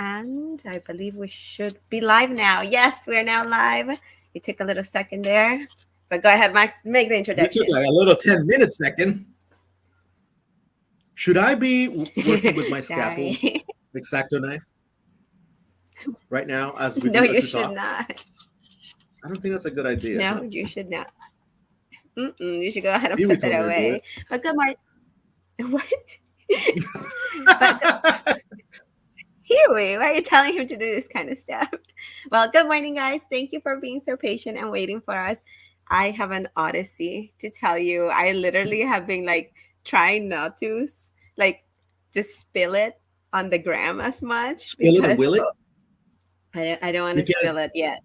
And I believe we should be live now. Yes, we're now live. It took a little second there. But go ahead, Max, make the You took introduction. like a little 10 minute second. Should I be working with my scalpel Sorry. Exacto knife right now as we No, do as you we should talk? not. I don't think that's a good idea, No, huh? you should not. You should go ahead and Dewey put that told me to do away. it. But good morning. What? But Huey, why are you telling him to do this kind of stuff? Well, good morning, guys. Thank you for being so patient and waiting for us. I have an odyssey to tell you. I literally have been like trying not to like just spill it on the gram as much Spill it and because will it? I don't want to spill Because it yet.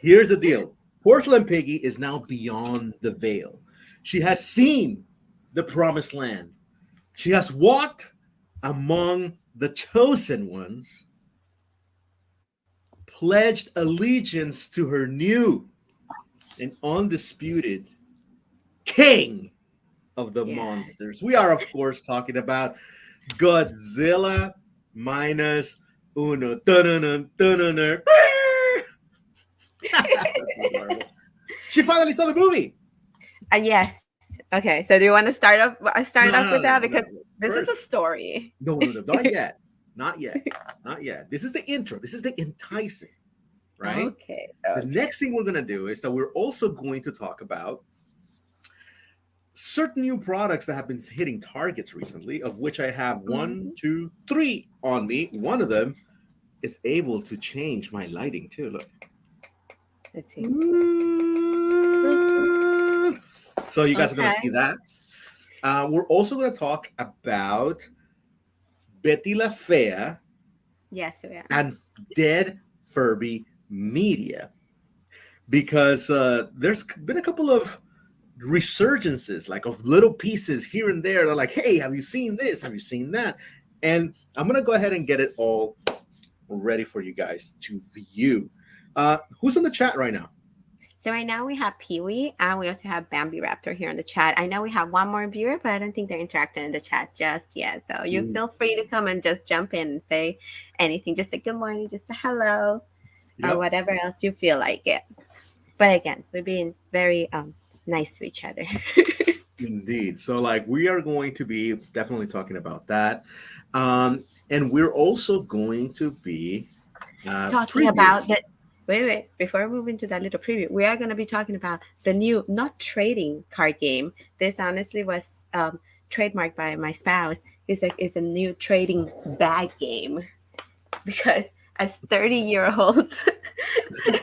here's the deal: Porcelain Piggy is now beyond the veil. She has seen the promised land. She has walked among the chosen ones, pledged allegiance to her new and undisputed king of the Yes. monsters. We are, of course, talking about Godzilla minus uno. Dun-dun-dun, dun-dun-dun. That was horrible. She finally saw the movie. Yes. Okay. So do you want to start off No, with no, that no, because no, no. this is a First, story. no, no, no, not yet. Not yet. Not yet. This is the intro. This is the enticing, right? Okay. The Okay. next thing we're going to do is that we're also going to talk about certain new products that have been hitting targets recently, of which I have one, Mhm. two, three on me. One of them is able to change my lighting too. Look. Let's see. So you guys are going to see Okay. that. We're also going to talk about Betty La Fea Yes, we are. and Dead Furby Media because there's been a couple of resurgences, like of little pieces here and there. They're like, hey, have you seen this? Have you seen that? And I'm going to go ahead and get it all ready for you guys to view. Who's in the chat right now? So right now we have Pee Wee and we also have Bambi Raptor here in the chat. I know we have one more viewer, but I don't think they're interacting in the chat just yet. So you Ooh, feel free to come and just jump in and say anything, just a good morning, just a hello, or yep, whatever else you feel like it. But again, we're being very nice to each other. indeed. So, like, we are going to be definitely talking about that. And we're also going to be Talking previewing. about that. Wait, before we move into that little preview, we are going to be talking about the new, not trading card game. This honestly was trademarked by my spouse. It's a new trading bag game because as 30-year-olds,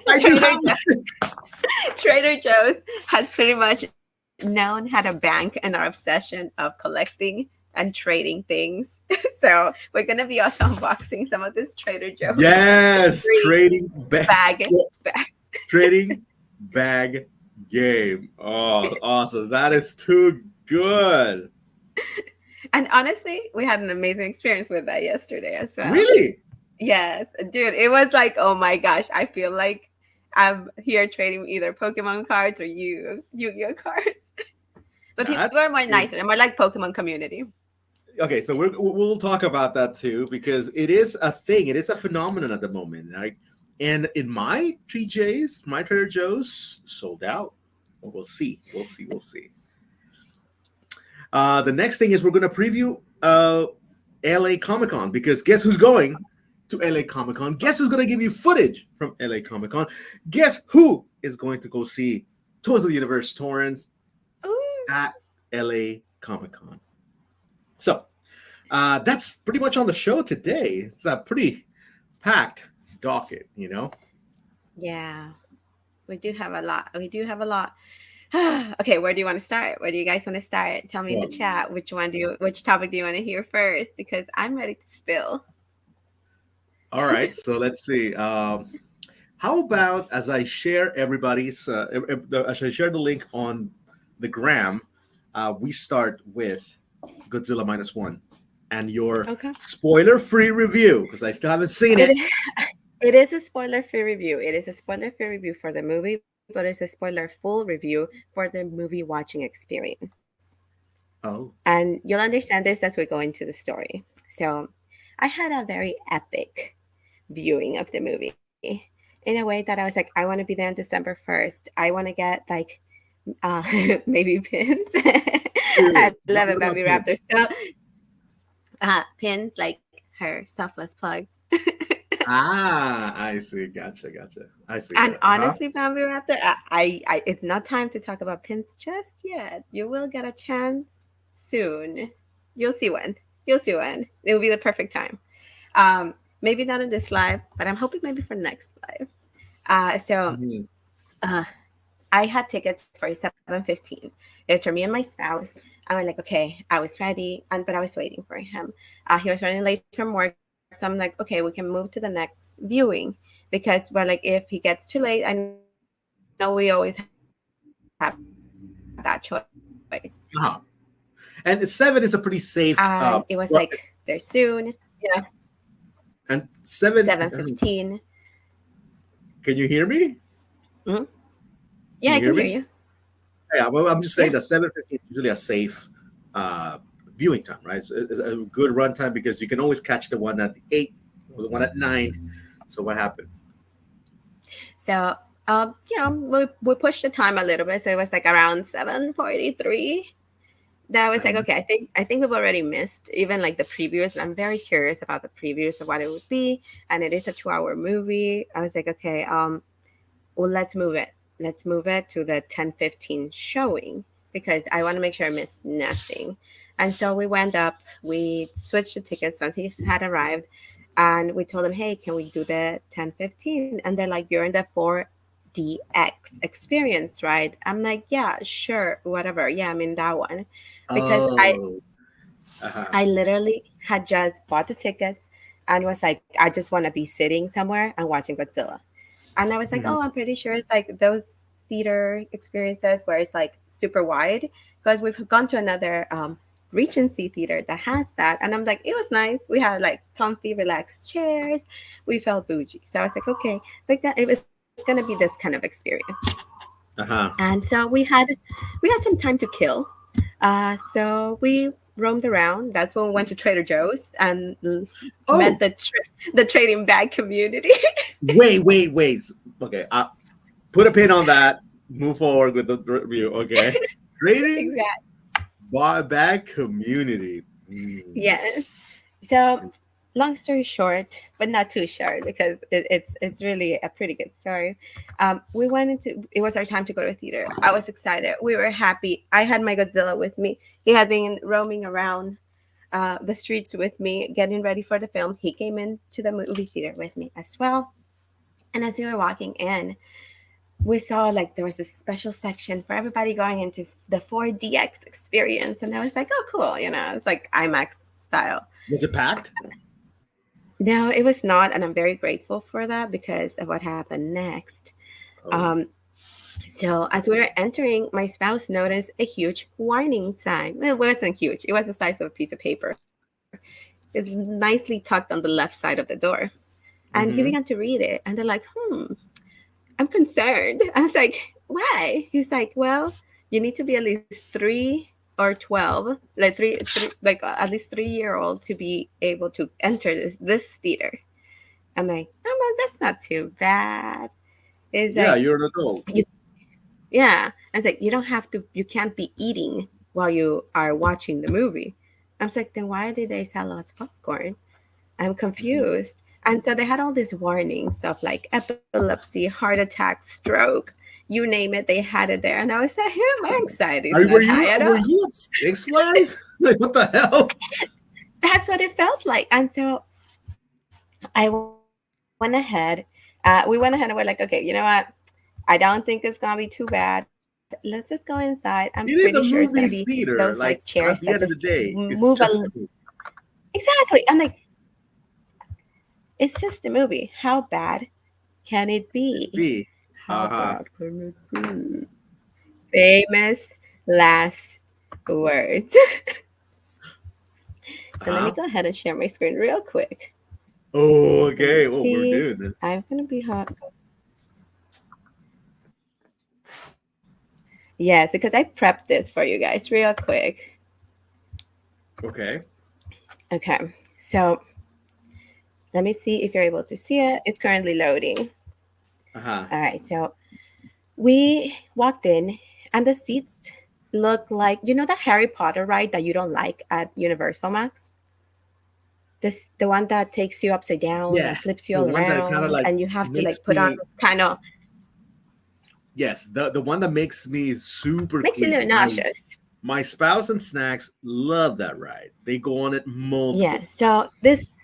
I do Trader have Trader Joe's has pretty much known how to bank and our obsession of collecting and trading things. So we're gonna be also unboxing some of this Trader Joe's yes, mystery bag bags. trading bag game. Oh, awesome! That is too good. And honestly, we had an amazing experience with that yesterday as well. Really? Yes, dude, it was like, oh my gosh, I feel like I'm here trading either Pokemon cards or Yu-Gi-Oh cards. But people are That's more nicer. They're more like Pokemon community. okay. So we'll talk about that too because it is a thing. It is a phenomenon at the moment, right? And in my TJs, my Trader Joe's sold out. But we'll see. We'll see. We'll see. The next thing is we're going to preview LA Comic Con because guess who's going to LA Comic Con? Guess who's going to give you footage from LA Comic Con? Guess who is going to go see Toys of the Universe Torrents Ooh. at LA Comic Con? So that's pretty much on the show today. It's a pretty packed docket, you know? Yeah, we do have a lot. We do have a lot. Okay, where do you want to start? Where do you guys want to start? Tell me in the Well, chat which topic do you want to hear first? Because I'm ready to spill. all right, so let's see. How about as I share as I share the link on the gram, we start with Godzilla minus one and your Okay. spoiler-free review because I still haven't seen It it. it is a spoiler-free review. It is a spoiler-free review for the movie, but it's a spoiler full review for the movie watching experience. Oh, And you'll understand this as we go into the story. So, I had a very epic viewing of the movie in a way that I was like, I want to be there on December 1st. I want to get like uh, maybe pins. I Wait, love it, Bambi what about Raptor. Pin? So pins like her softless plugs. Ah, I see. Gotcha, gotcha. I see And that. Uh-huh. honestly, Bambi Raptor, it's not time to talk about pins just yet. You will get a chance soon. You'll see when. You'll see when. It will be the perfect time. Um, Maybe not in this live, but I'm hoping maybe for next live. So Mhm. uh, I had tickets for 7:15. It was for me and my spouse. I was like, okay, I was ready, but I was waiting for him. He was running late from work, so I'm like, okay, we can move to the next viewing because we're like, if he gets too late, I know we always have that choice. Uh-huh. And 7 is a pretty And it safe was like, well, they're soon, and 7 7:15. can you hear me? Mhm. Yeah, Can I you can hear hear me? you. Yeah, well, I'm just Yeah. saying that 7:15 is usually a safe uh, viewing time, right? It's a good run time because you can always catch the one at 8 or the one at 9. So what happened? So, we pushed the time a little bit, so it was like around 7:43. That I was like, Uh-huh. okay, I think we've already missed even like the previews. I'm very curious about the previews of what it would be, and it is a 2-hour movie. I was like, okay, well, let's move it. Let's move it to the 10:15 showing because I want to make sure I miss nothing. And so we went up. We switched the tickets once he had arrived, and we told him, hey, can we do the 10:15? And they're like, you're in the 4DX experience, right? I'm like, yeah, sure, whatever. Yeah, I'm in that one because I Oh, uh-huh. I literally had just bought the tickets and was like, I just want to be sitting somewhere and watching Godzilla. And I was like, Mhm. oh, I'm pretty sure it's like those theater experiences where it's like super wide because we've gone to another Regency theater that has that. And I'm like, it was nice. We had like comfy, relaxed chairs. We felt bougie. So I was like, okay, it was going to be this kind of experience. Uh-huh. And so we had some time to kill. So we roamed around. That's when we went to Trader Joe's and met Oh, the trading bag community. wait. Okay, put a pin on that. Move forward with the review. Okay. Trading Exactly. buyback community. Mm. Yes. So, long story short, but not too short because it's really a pretty good story. We went into it was our time to go to the theater. I was excited. We were happy. I had my Godzilla with me. He had been roaming around the streets with me, getting ready for the film. He came into the movie theater with me as well. And as we were walking in, we saw like there was a special section for everybody going into the 4DX experience. And I was like, oh, cool. It's like IMAX style. Was it packed? No, it was not, and I'm very grateful for that because of what happened next. Oh. Um, so as we were entering, my spouse noticed a huge warning sign. Well, it wasn't huge; it was the size of a piece of paper. It's nicely tucked on the left side of the door, and he began Mm-hmm. to read it. And they're like, I'm concerned." I was like, "Why?" He's like, "Well, you need to be at least 3 or 12, like three like at least 3-year-old to be able to enter this theater." I'm like, oh, well, that's not too bad. It's Yeah, like, you're an adult. you, yeah. I was like, you don't have to, you can't be eating while you are watching the movie. I was like, then why did they sell us popcorn? I'm Mhm. confused. And so they had all these warnings of like epilepsy, heart attack, stroke, you name it, they had it there. And I was like, yeah, my anxiety is not Were high you at were all. you at Six Flags? Like what the hell? That's what it felt like. And so I went ahead. We went ahead and we're like, okay, you know what? I don't think it's gonna be too bad. Let's just go inside. I'm pretty sure it's gonna be It is a those like movie chairs theater. that just Like at the end of the move a day, it's just a movie. exactly. I'm like, it's just a movie. How bad can it be? B. How Uh-huh. bad can it be? Famous last words. So let me Uh-huh. go ahead and share my screen real quick. Oh, Let me okay. Oh, we're see. doing this. I'm gonna be hot. Yes, because I prepped this for you guys real quick. Okay. Okay, so Let me see if you're able to see it. It's currently loading. Uh-huh. All right, so we walked in, and the seats look like, you know, the Harry Potter ride that you don't like at Universal Max? This the one that takes you upside down and flips Yes, you the all one that kind of around, like and you have to makes like put on me, this kind of yes, the one that makes me super makes you a little queasy. nauseous. My spouse and snacks love that ride. They go on it Yeah. multiple. So this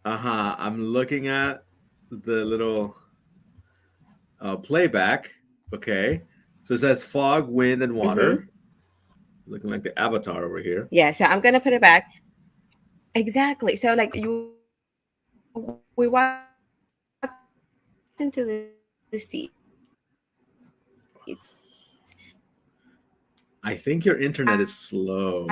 Uh-huh. I'm looking at the little playback. Okay. So it says fog, wind, and mm-hmm. water. Looking like the avatar over here. Yeah, so I'm gonna put it back. Exactly. So like we walked into the seats, I think your and internet is then slow.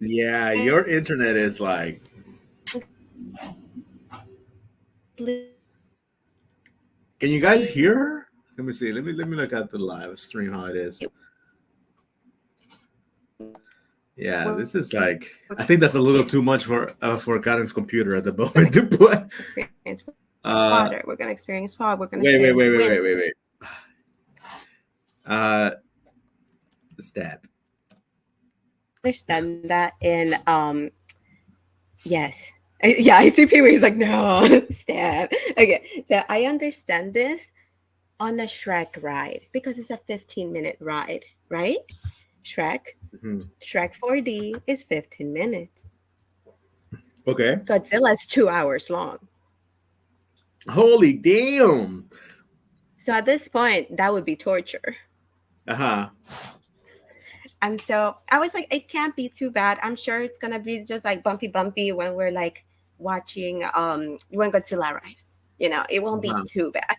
Yeah, your internet is like. Can you guys hear her? Let me see. Let me look at the live stream how it is. Yeah, this is like. I think that's a little too much for Karen's computer at the moment to put. experience Uh, water. We're gonna experience fog. We're gonna wait, wait, experience wait, wait, wait, wind. wait, wait. Uh, Stab. Understand that in yes. Yeah, I see people. He's like, no, stab. Okay, so I understand this on a Shrek ride because it's a 15-minute ride, right? Shrek, Mhm. Shrek 4D is 15 minutes. Okay. Godzilla's 2 hours long. Holy damn. So at this point, that would be torture. Uh huh. And so I was like, it can't be too bad. I'm sure it's gonna be just like bumpy bumpy when we're like watching when Godzilla arrives. You know, it won't be Uh-huh. too bad.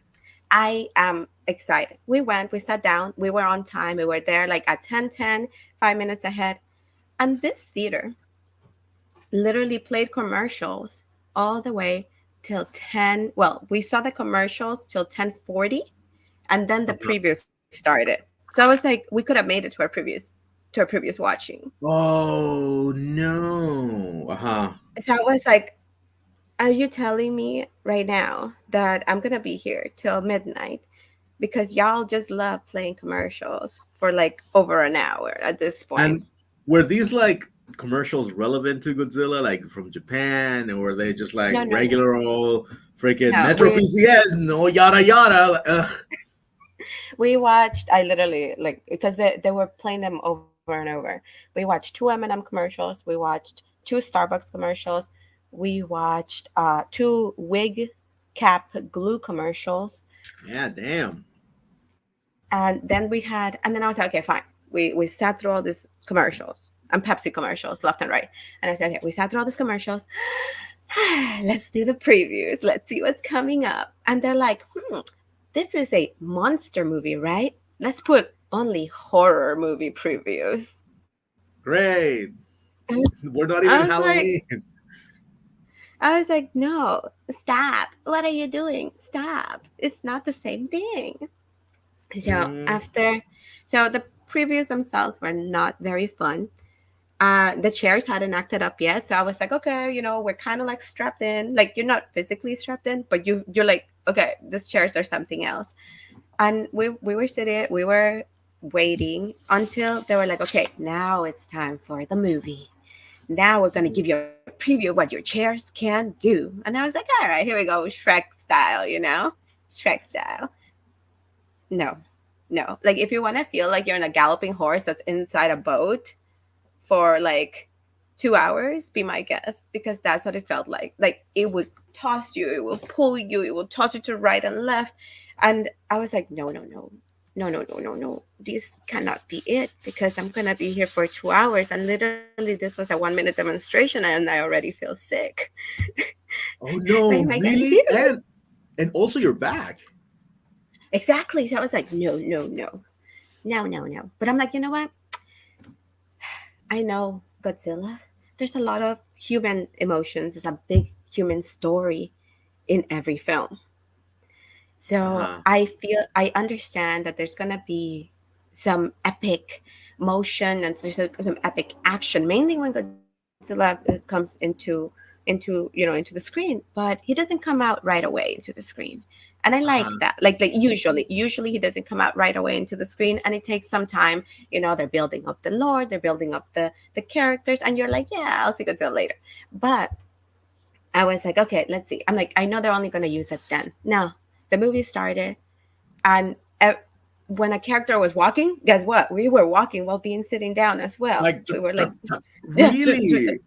I am excited. We went, we sat down, we were on time, we were there like at 10:10, 5 minutes ahead. And this theater literally played commercials all the way till 10. Well, we saw the commercials till 10:40, and then the Uh-huh. preview started. So I was like, we could have made it to our previous watching. Oh no. Uh huh. So I was like, are you telling me right now that I'm gonna be here till midnight because y'all just love playing commercials for like over an hour at this point? And were these like commercials relevant to Godzilla, like from Japan, or were they just like No, no, no, regular old freaking no. Metro PCS? No yada yada. Ugh. We watched. I literally like because they were playing them over and over. We watched two M&M commercials. We watched two Starbucks commercials. We watched two wig cap glue commercials, Yeah, damn. and then we had. And then I was like, okay, fine. We sat through all these commercials and Pepsi commercials left and right. And I said, okay, we sat through all these commercials. Let's do the previews. Let's see what's coming up. And they're like, this is a monster movie, right? Let's put only horror movie previews. Great. We're not I even was like, Halloween. I was like, no, stop. What are you doing? Stop. It's not the same thing. So Mm, after, so the previews themselves were not very fun. The chairs hadn't acted up yet, so I was like, okay, you know, we're kind of like strapped in. Like you're not physically strapped in, but you're like, okay, these chairs are something else. And we were sitting, we were waiting until they were like, okay, now it's time for the movie. Now we're gonna give you a preview of what your chairs can do. And I was like, all right, here we go, Shrek style, you know, Shrek style. No, no. Like if you want to feel like you're in a galloping horse that's inside a boat for like 2 hours, be my guest, because that's what it felt like. Like it would toss you, it will pull you, it will toss you to right and left. And I was like, no, no, no. No, no, no, no, no. This cannot be it because I'm gonna be here for 2 hours. And literally, this was a 1 minute demonstration, and I already feel sick. oh What am no, I gonna do? really? And also you're back. Exactly. So I was like, no, no, no, no, no, no. But I'm like, you know what? I know Godzilla. There's a lot of human emotions. There's a big human story in every film. So Uh-huh. I understand that there's gonna be some epic motion and some epic action, mainly when Godzilla comes into into the screen. But he doesn't come out right away into the screen, and I like Uh-huh. that. Like usually he doesn't come out right away into the screen, and it takes some time. They're building up the lore, they're building up the characters, and you're like, yeah, I'll see Godzilla later. But I was like, okay, let's see. I'm like, I know they're only gonna use it then. No, the movie started, and when a character was walking, guess what? We were walking while being sitting down as well. Like We were like, yeah, really?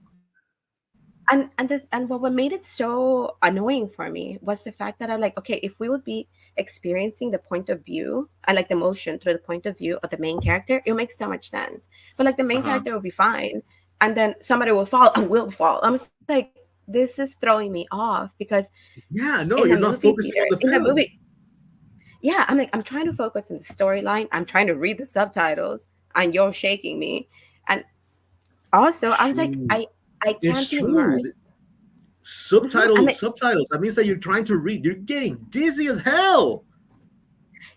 and what made it so annoying for me was the fact that I'm like, okay, if we would be experiencing the point of view and like the motion through the point of view of the main character, it makes so much sense. But like the main Uh-huh. character will be fine, and then somebody will fall and will fall. I'm just like, this is throwing me off because Yeah, in no, a you're not movie theater, focusing on the in a movie, film. yeah, I'm like, I'm trying to focus on the storyline. I'm trying to read the subtitles, and you're shaking me. And also, I was like, True. I It's can't be true. immersed. I'm Subtitle like, subtitles. That means that you're trying to read. You're getting dizzy as hell.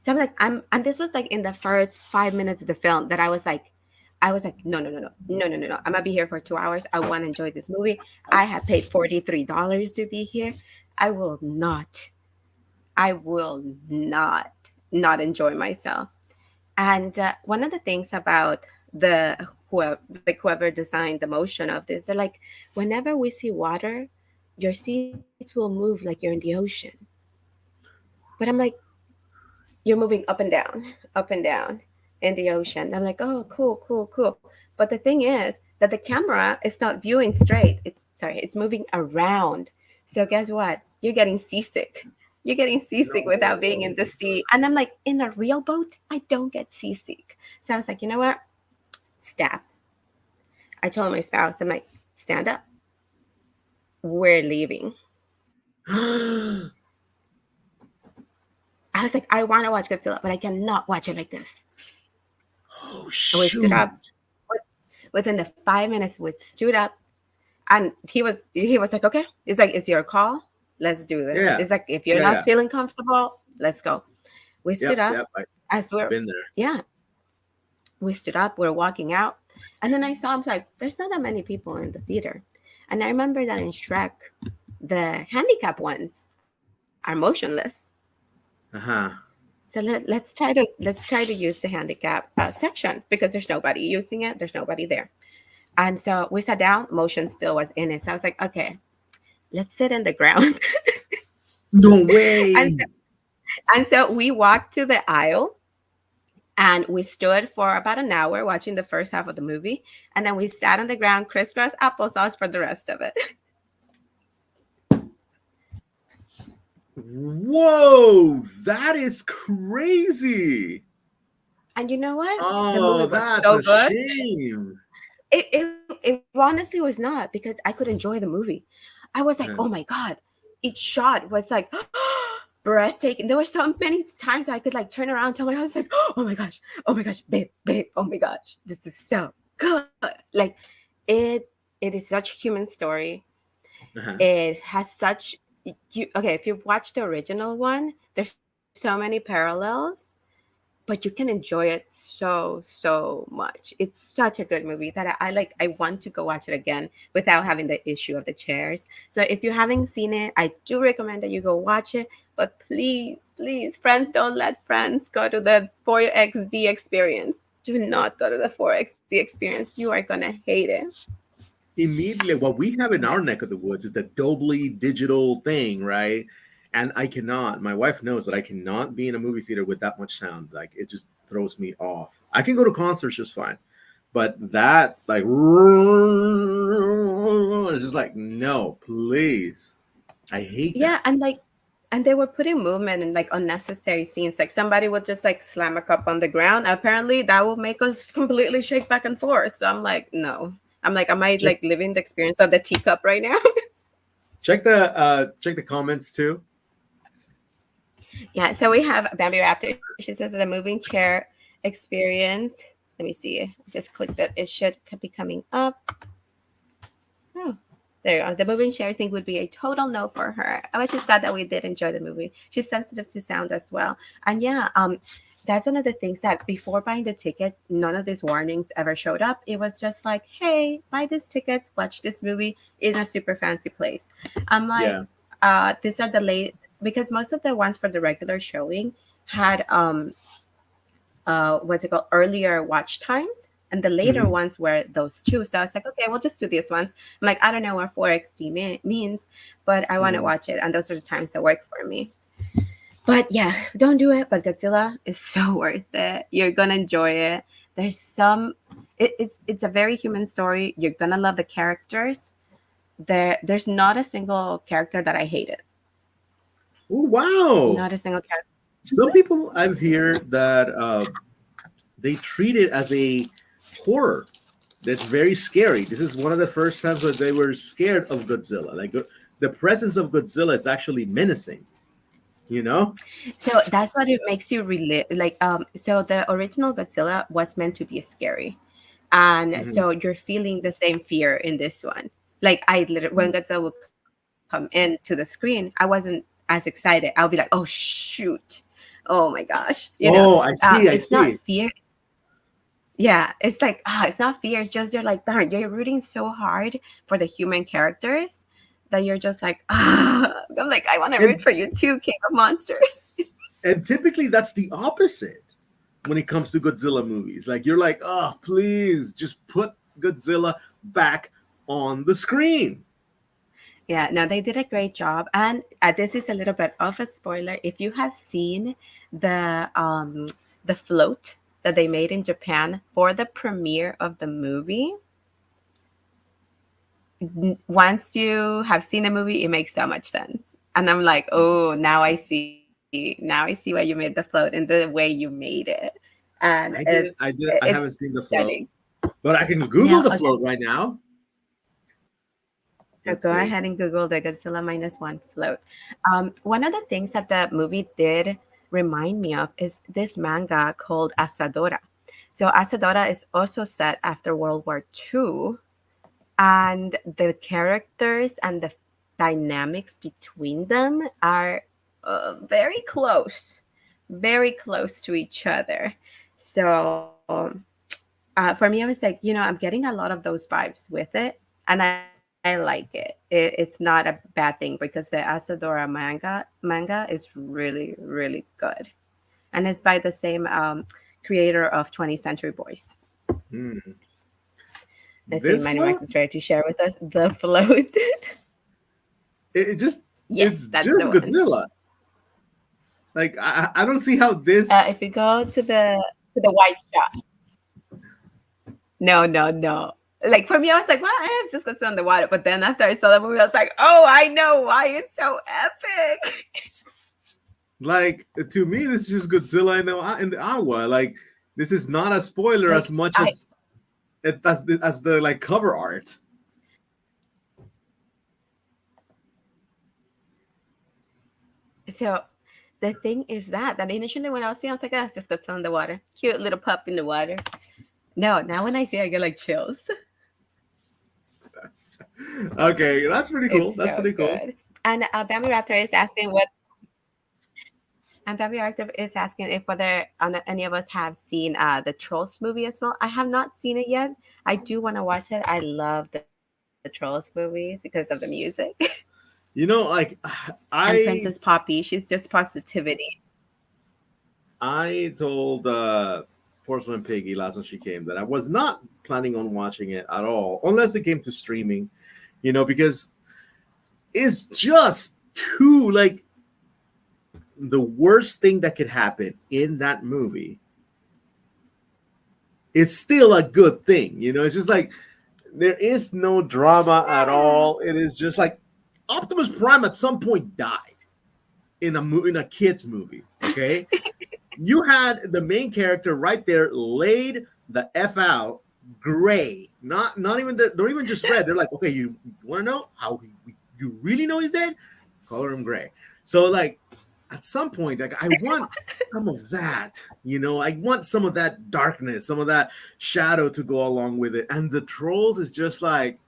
so I'm like, and this was like in the first 5 minutes of the film that I was like, no, no, no, no, no, no, no, no. I'm gonna be here for 2 hours. I want to enjoy this movie. I have paid $43 to be here. I will not, I will not enjoy myself. And one of the things about the whoever designed the motion of this, they're like, whenever we see water, your seats will move like you're in the ocean. But I'm like, you're moving up and down in the ocean. I'm like, oh, cool, cool, cool. But the thing is that the camera is not viewing straight. It's moving around. So guess what? You're getting seasick. You're getting seasick without being in No. the sea. And I'm like, in a real boat, I don't get seasick. So I was like, you know what? Stop. I told my spouse, I'm like, stand up. We're leaving. I was like, I want to watch Godzilla, but I cannot watch it like this. Oh And we stood shoot. up. Within the 5 minutes, we stood up, and he was like, okay. He's like, it's your call. Let's do this. Yeah. It's like, if you're Yeah, not yeah. feeling comfortable, let's go. We stood Yep, up yep. I've as we're been there. yeah, we stood up, we're walking out. And then I saw, I'm like, there's not that many people in the theater. And I remember that in Shrek, the handicap ones are motionless. Uh-huh. So let's try to use the handicap section because there's nobody using it. There's nobody there. And so we sat down. Motion still was in it. So I was like, okay, let's sit in the ground. No and way. so, and so we walked to the aisle and we stood for about an hour watching the first half of the movie. And then we sat on the ground, crisscross applesauce for the rest of it. Whoa, that is crazy. And you know what? The movie Oh, was that's so a good. shame. It honestly was not because I could enjoy the movie. I was like, oh my Uh-huh. God. Each shot was like breathtaking. There were so many times I could like turn around and tell my husband, oh my gosh, babe, babe, oh my gosh, this is so good. Like it it is such a human story. Uh-huh. It has such okay, if you've watched the original one, there's so many parallels, but you can enjoy it so much. It's such a good movie that I like. I want to go watch it again without having the issue of the chairs. So if you haven't seen it, I do recommend that you go watch it. But please, friends, don't let friends go to the 4XD experience. Do not go to the 4XD experience. You are gonna hate it. Immediately, what we have in our neck of the woods is the Dolby digital thing, right? And I cannot, my wife knows that I cannot be in a movie theater with that much sound. Like it just throws me off. I can go to concerts just fine. But that, like, it's just like, no, please. I hate Yeah, that. and they were putting movement in like unnecessary scenes. Like somebody would just like slam a cup on the ground. Apparently, that will make us completely shake back and forth. So I'm like, no. I'm like, am I Check like living the experience of the teacup right now? check the comments too. Yeah. So we have Bambi Raptor. She says the moving chair experience. Let me see. I just clicked that. It should be coming up. Oh. There you go. The moving share thing would be a total no for her. I was just glad that we did enjoy the movie. She's sensitive to sound as well. And yeah, that's one of the things that before buying the tickets, none of these warnings ever showed up. It was just like, hey, buy these tickets, watch this movie in a super fancy place. I'm like, Yeah. these are the late, because most of the ones for the regular showing had what's it called, earlier watch times, and the later Mhm. ones were those two. So I was like, okay, we'll just do these ones. I'm like, I don't know what 4XD means, but I want to Mhm. watch it, and those are the times that work for me. But yeah, don't do it. But Godzilla is so worth it. You're gonna enjoy it. There's some. It's a very human story. You're gonna love the characters. There's not a single character that I hated. Oh wow! Not a single character. Some people I've heard that they treat it as a horror that's very scary. This is one of the first times that they were scared of Godzilla. Like the presence of Godzilla is actually menacing. You know? So that's what it makes you relive. Like, so the original Godzilla was meant to be scary, and Mhm. so you're feeling the same fear in this one. Like, I literally, when Godzilla would come into the screen, I wasn't as excited. I'll be like, oh shoot, oh my gosh, Oh, I it's see. I not see. fear. Yeah, it's like, it's not fear. It's just you're like, darn, you're rooting so hard for the human characters that you're just like, I'm like, I want to root And for you too, King of Monsters. and typically that's the opposite when it comes to Godzilla movies. Like you're like, oh, please just put Godzilla back on the screen. Yeah, no, they did a great job. And this is a little bit of a spoiler. If you have seen the float that they made in Japan for the premiere of the movie, once you have seen a movie, it makes so much sense. And I'm like, oh, now I see. Now I see why you made the float and the way you made it. And I it's haven't seen the stunning. float, but I can Now, Google the okay. float right now. So Let's go see. ahead and Google the Godzilla minus one float. One of the things that the movie did remind me of is this manga called Asadora. So Asadora is also set after World War II, and the characters and the dynamics between them are very close to each other. So for me, I was like, I'm getting a lot of those vibes with it, and I like it. It's not a bad thing because the Asadora manga is really good, and it's by the same creator of 20th Century Boys. Hmm. Let's see, This Mighty float, Max is ready to share with us the float. it just Yes, it's that's the just one. Godzilla. Like I don't see how this. If you go to the white shot, no. Like for me, I was like, well, it's just gonna on the water. But then after I saw the movie, I was like, oh, I know why it's so epic. Like to me, this is just Godzilla in the Awa. Like this is not a spoiler as Like much I as the like cover art. so the thing is that initially when I was seeing, I was like, oh, it's just got some in the water, cute little pup in the water. No, now when I see it, I get like chills. Okay, that's pretty cool. It's That's so pretty cool. good. And Bambi Raptor is asking what. And Bambi Raptor is asking if whether any of us have seen the Trolls movie as well. I have not seen it yet. I do want to watch it. I love the Trolls movies because of the music. You know, like And Princess I Poppy, she's just positivity. I told Porcelain Piggy last time she came that I was not planning on watching it at all, unless it came to streaming. You know, because it's just too like the worst thing that could happen in that movie. It's still a good thing. You know, it's just like there is no drama at Yeah. all. It is just like Optimus Prime at some point died in a kids movie. Okay, you had the main character right there laid the f out, gray, not even don't even just red. They're like, okay, you want to know how you really know he's dead? Color him gray. So like at some point, like I want some of that, you know, I want some of that darkness, some of that shadow to go along with it. And the trolls is just like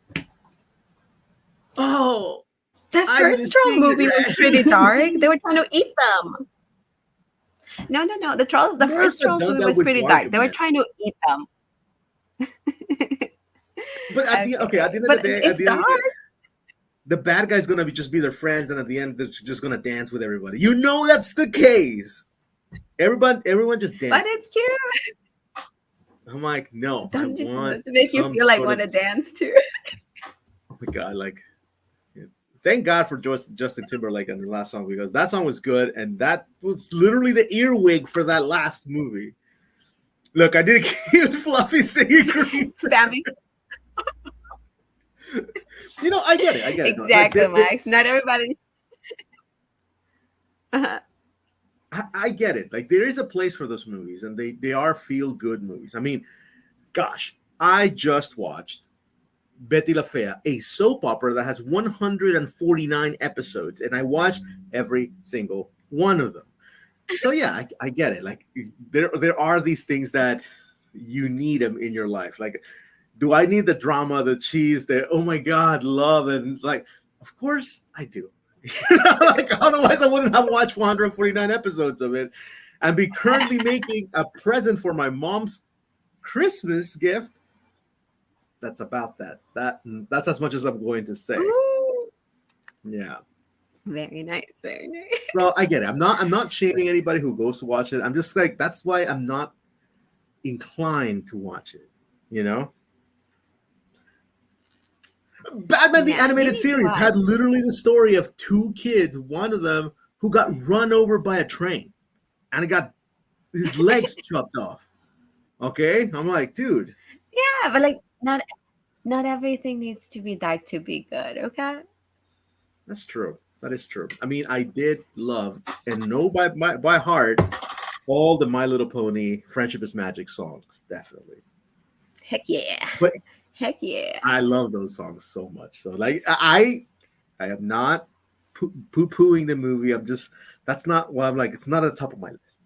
Oh, The I first didn't troll see movie was pretty it. dark. They were trying to eat them. No, no, no. The Mars first had trolls done movie that was with pretty dark. They were Bargaman. trying to eat them. But at the okay, at Okay, the end of the but day, at it's the end of dark. the day, the bad guy's gonna be just be their friends, and at the end, they're just gonna dance with everybody. You know that's the case. Everyone just But it's dances. cute. I'm like, no, I Don't you, want does it make you some feel like sort want of. to dance too? Oh my god, like, yeah. Thank God for Justin Timberlake and the last song because that song was good, and that was literally the earwig for that last movie. Look, I did cute Fluffy singing Green. Bambi. I get it. I get it. No, like, Exactly, Max. Not everybody. Uh-huh. I get it. Like, there is a place for those movies, and they are feel good movies. I mean, gosh, I just watched Betty La Fea, a soap opera that has 149 episodes, and I watched every single one of them. So yeah, I get it. Like, there are these things that you need them in your life. Like, do I need the drama, the cheese, the oh my god, love, and like, of course I do. Like, otherwise I wouldn't have watched 449 episodes of it, and be currently making a present for my mom's Christmas gift. That's about that. That's as much as I'm going to say. Ooh, Yeah. very nice, very nice. Well, I get it. I'm not shaming anybody who goes to watch it. I'm just like that's why I'm not inclined to watch it. You know? Batman the Yeah, you Animated need to Series watch. had literally the story of two kids, one of them who got run over by a train and it got his legs chopped off. Okay? I'm like, dude, Yeah, but like not everything needs to be dark to be good. Okay. that's true. That is true. I mean, I did love and know by heart all the My Little Pony Friendship is Magic songs, definitely. Heck yeah. But Heck yeah. I love those songs so much. So like I am not poo pooing the movie. I'm just that's not what I'm like. It's not at the top of my list.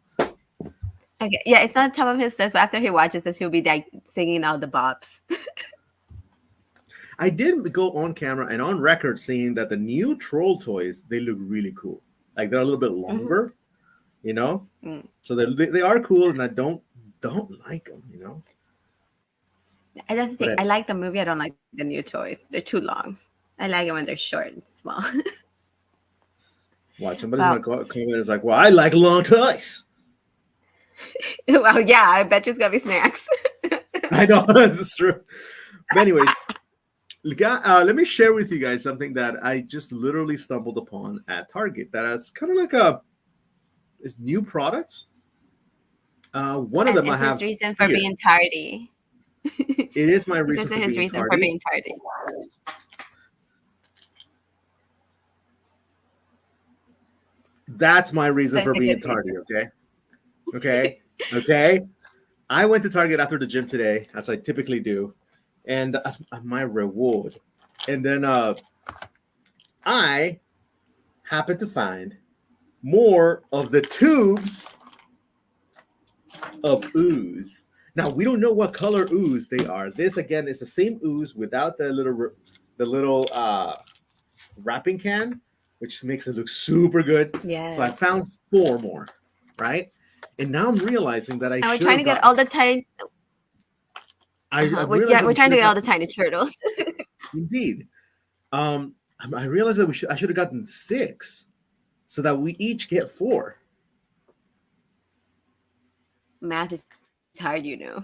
Okay. Yeah, it's not top of his list, but after he watches this, he'll be like singing all the bops. I did go on camera and on record saying that the new troll toys they look really cool. Like they're a little bit Hmm. longer, you know. Mm. So they are cool, and I don't like them, you know. I just But think I anyway, like the movie. I don't like the new toys. They're too long. I like it when they're short and small. watch somebody's Well, my comment is like, well, I like long toys. well, yeah. I bet you it's gonna be snacks. I know that's true. But anyways, let me share with you guys something that I just literally stumbled upon at Target. That is kind of like is new products. One of And them I it's his have reason for here. being tardy. It is my This reason is for his being reason for tardy. being tardy. That's my So reason for it's a good being tardy. reason. Okay, okay, okay. I went to Target after the gym today, as I typically do, and as my reward. And then I happened to find more of the tubes of ooze. Now we don't know what color ooze they are. This again is the same ooze without the little wrapping can, which makes it look super good. So I Yes. found four more, right? And now I'm realizing that I And we're should trying have to get gotten. all the tiny. I realized Yeah, that we're we trying should to have get all got the tiny turtles. indeed. I realized that I should have gotten six, so that we each get four. Math is hard, you know.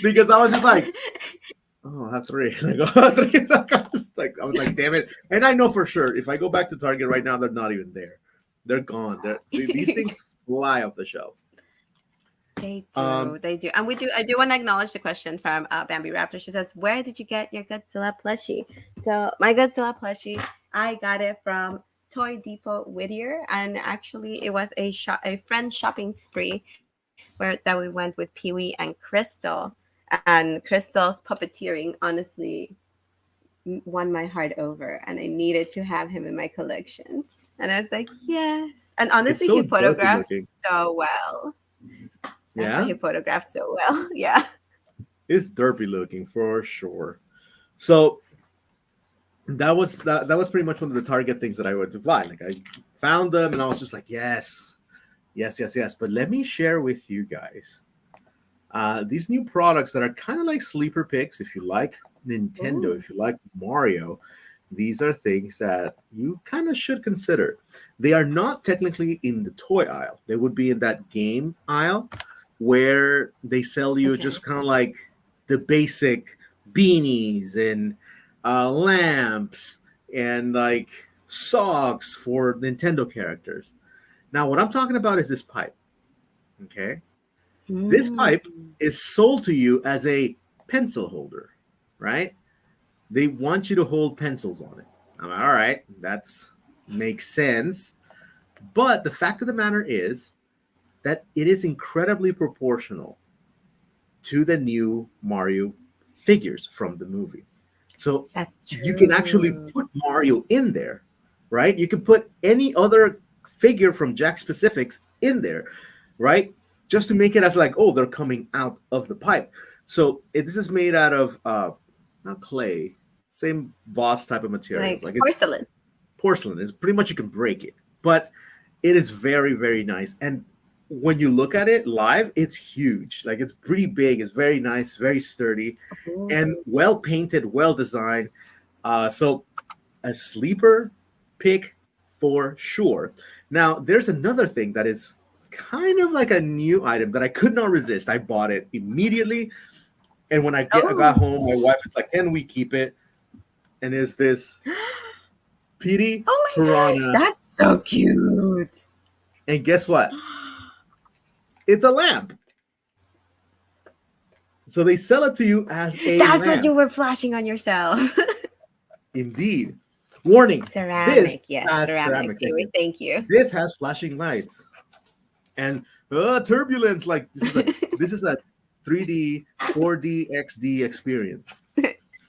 Because I was just like, oh, I have three. Like, oh, three. I was like, damn it. And I know for sure if I go back to Target right now, they're not even there. They're gone. These things fly off the shelf. They Um, do, they do, and we do. I do want to acknowledge the question from Bambi Raptor. She says, "Where did you get your Godzilla plushie?" So my Godzilla plushie, I got it from Toy Depot Whittier, and actually, it was a friend shopping spree where that we went with Pee Wee and Crystal, and Crystal's puppeteering honestly won my heart over, and I needed to have him in my collection. And I was like, yes, and it's honestly, so he dorky photographs looking. so well. That's why Yeah. he photographed so well. Yeah. It's derpy looking for sure. So that was pretty much one of the Target things that I went to buy. Like I found them and I was just like, yes, yes, yes, yes. But let me share with you guys these new products that are kind of like sleeper picks. If you like Nintendo, Ooh. if you like Mario, these are things that you kind of should consider. They are not technically in the toy aisle. They would be in that game aisle where they sell you Okay. just kind of like the basic beanies and lamps and like socks for Nintendo characters. Now, what I'm talking about is this pipe. Okay, this Mm. pipe is sold to you as a pencil holder, right? They want you to hold pencils on it. I'm like, all right, that's makes sense. But the fact of the matter is that it is incredibly proportional to the new Mario figures from the movie. So That's you can actually true. put Mario in there, right? You can put any other figure from Jack Specifics in there, right? Just to make it as like, oh, they're coming out of the pipe. So this is made out of not clay, same Voss type of materials. Like Like it's porcelain. porcelain. It's pretty much you can break it, but it is very very nice. And when you look at it live, it's huge. Like it's pretty big. It's very nice, very sturdy, Ooh. and well painted, well designed. So a sleeper pick for sure. Now there's another thing that is kind of like a new item that I could not resist. I bought it immediately, and when I got Oh. home, my wife was like, "Can we keep it?" And is this PD Oh my gosh, Piranha? that's so cute. And guess what? It's a lamp. So they sell it to you as a That's what you lamp. were flashing on yourself. Indeed. Warning: this Ceramic, yes, has ceramic. ceramic. Okay, Thank we you. thank you. This has flashing lights and turbulence. Like this is a 3D, 4D, XD experience.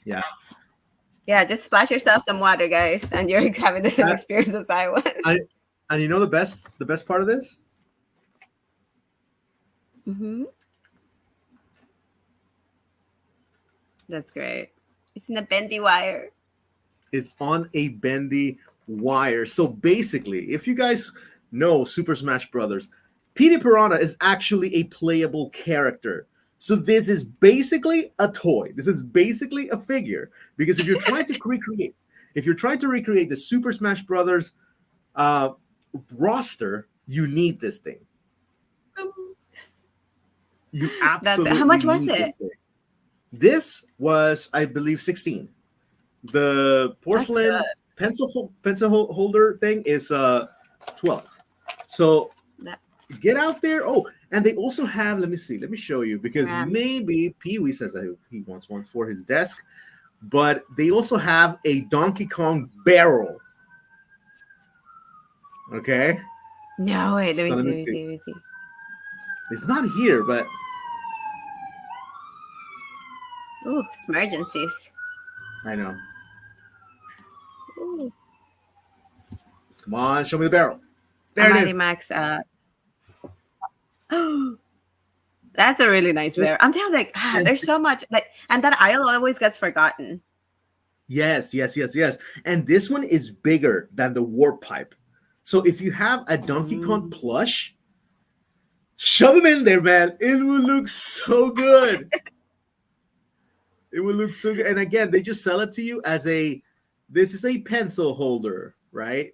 Yeah. Yeah, just splash yourself some water, guys, and you're having the same That, experience as I was. I, and you know the best part of this Hmm. That's great. It's in a bendy wire. is on a bendy wire. So basically, if you guys know Super Smash Brothers, Petey Piranha is actually a playable character. So this is basically a toy. This is basically a figure. Because if you're trying to recreate the Super Smash Brothers uh, roster, you need this thing. You That's how absolutely much was need it? this thing. This was, I believe, 16. The That's porcelain good. pencil holder thing is 12. So That get out there. Oh, and they also have, let me see, let me show you because ceramic. maybe Pee Wee says that he wants one for his desk, but they also have a Donkey Kong barrel. Okay. No, wait, let So me let see, me let me see. see, let me see. It's not here, but Ooh, emergencies. I know. Ooh. Come on, show me the barrel. A There it Mighty is. Max. That's a really nice bear. I'm telling you, like, And there's so much like, and that aisle always gets forgotten. yes, yes, yes, yes. And this one is bigger than the warp pipe. So if you have a Donkey Kong Mm. plush, shove him in there, man. It will look so good. It will look so good. And again, they just sell it to you as a this is a pencil holder, right?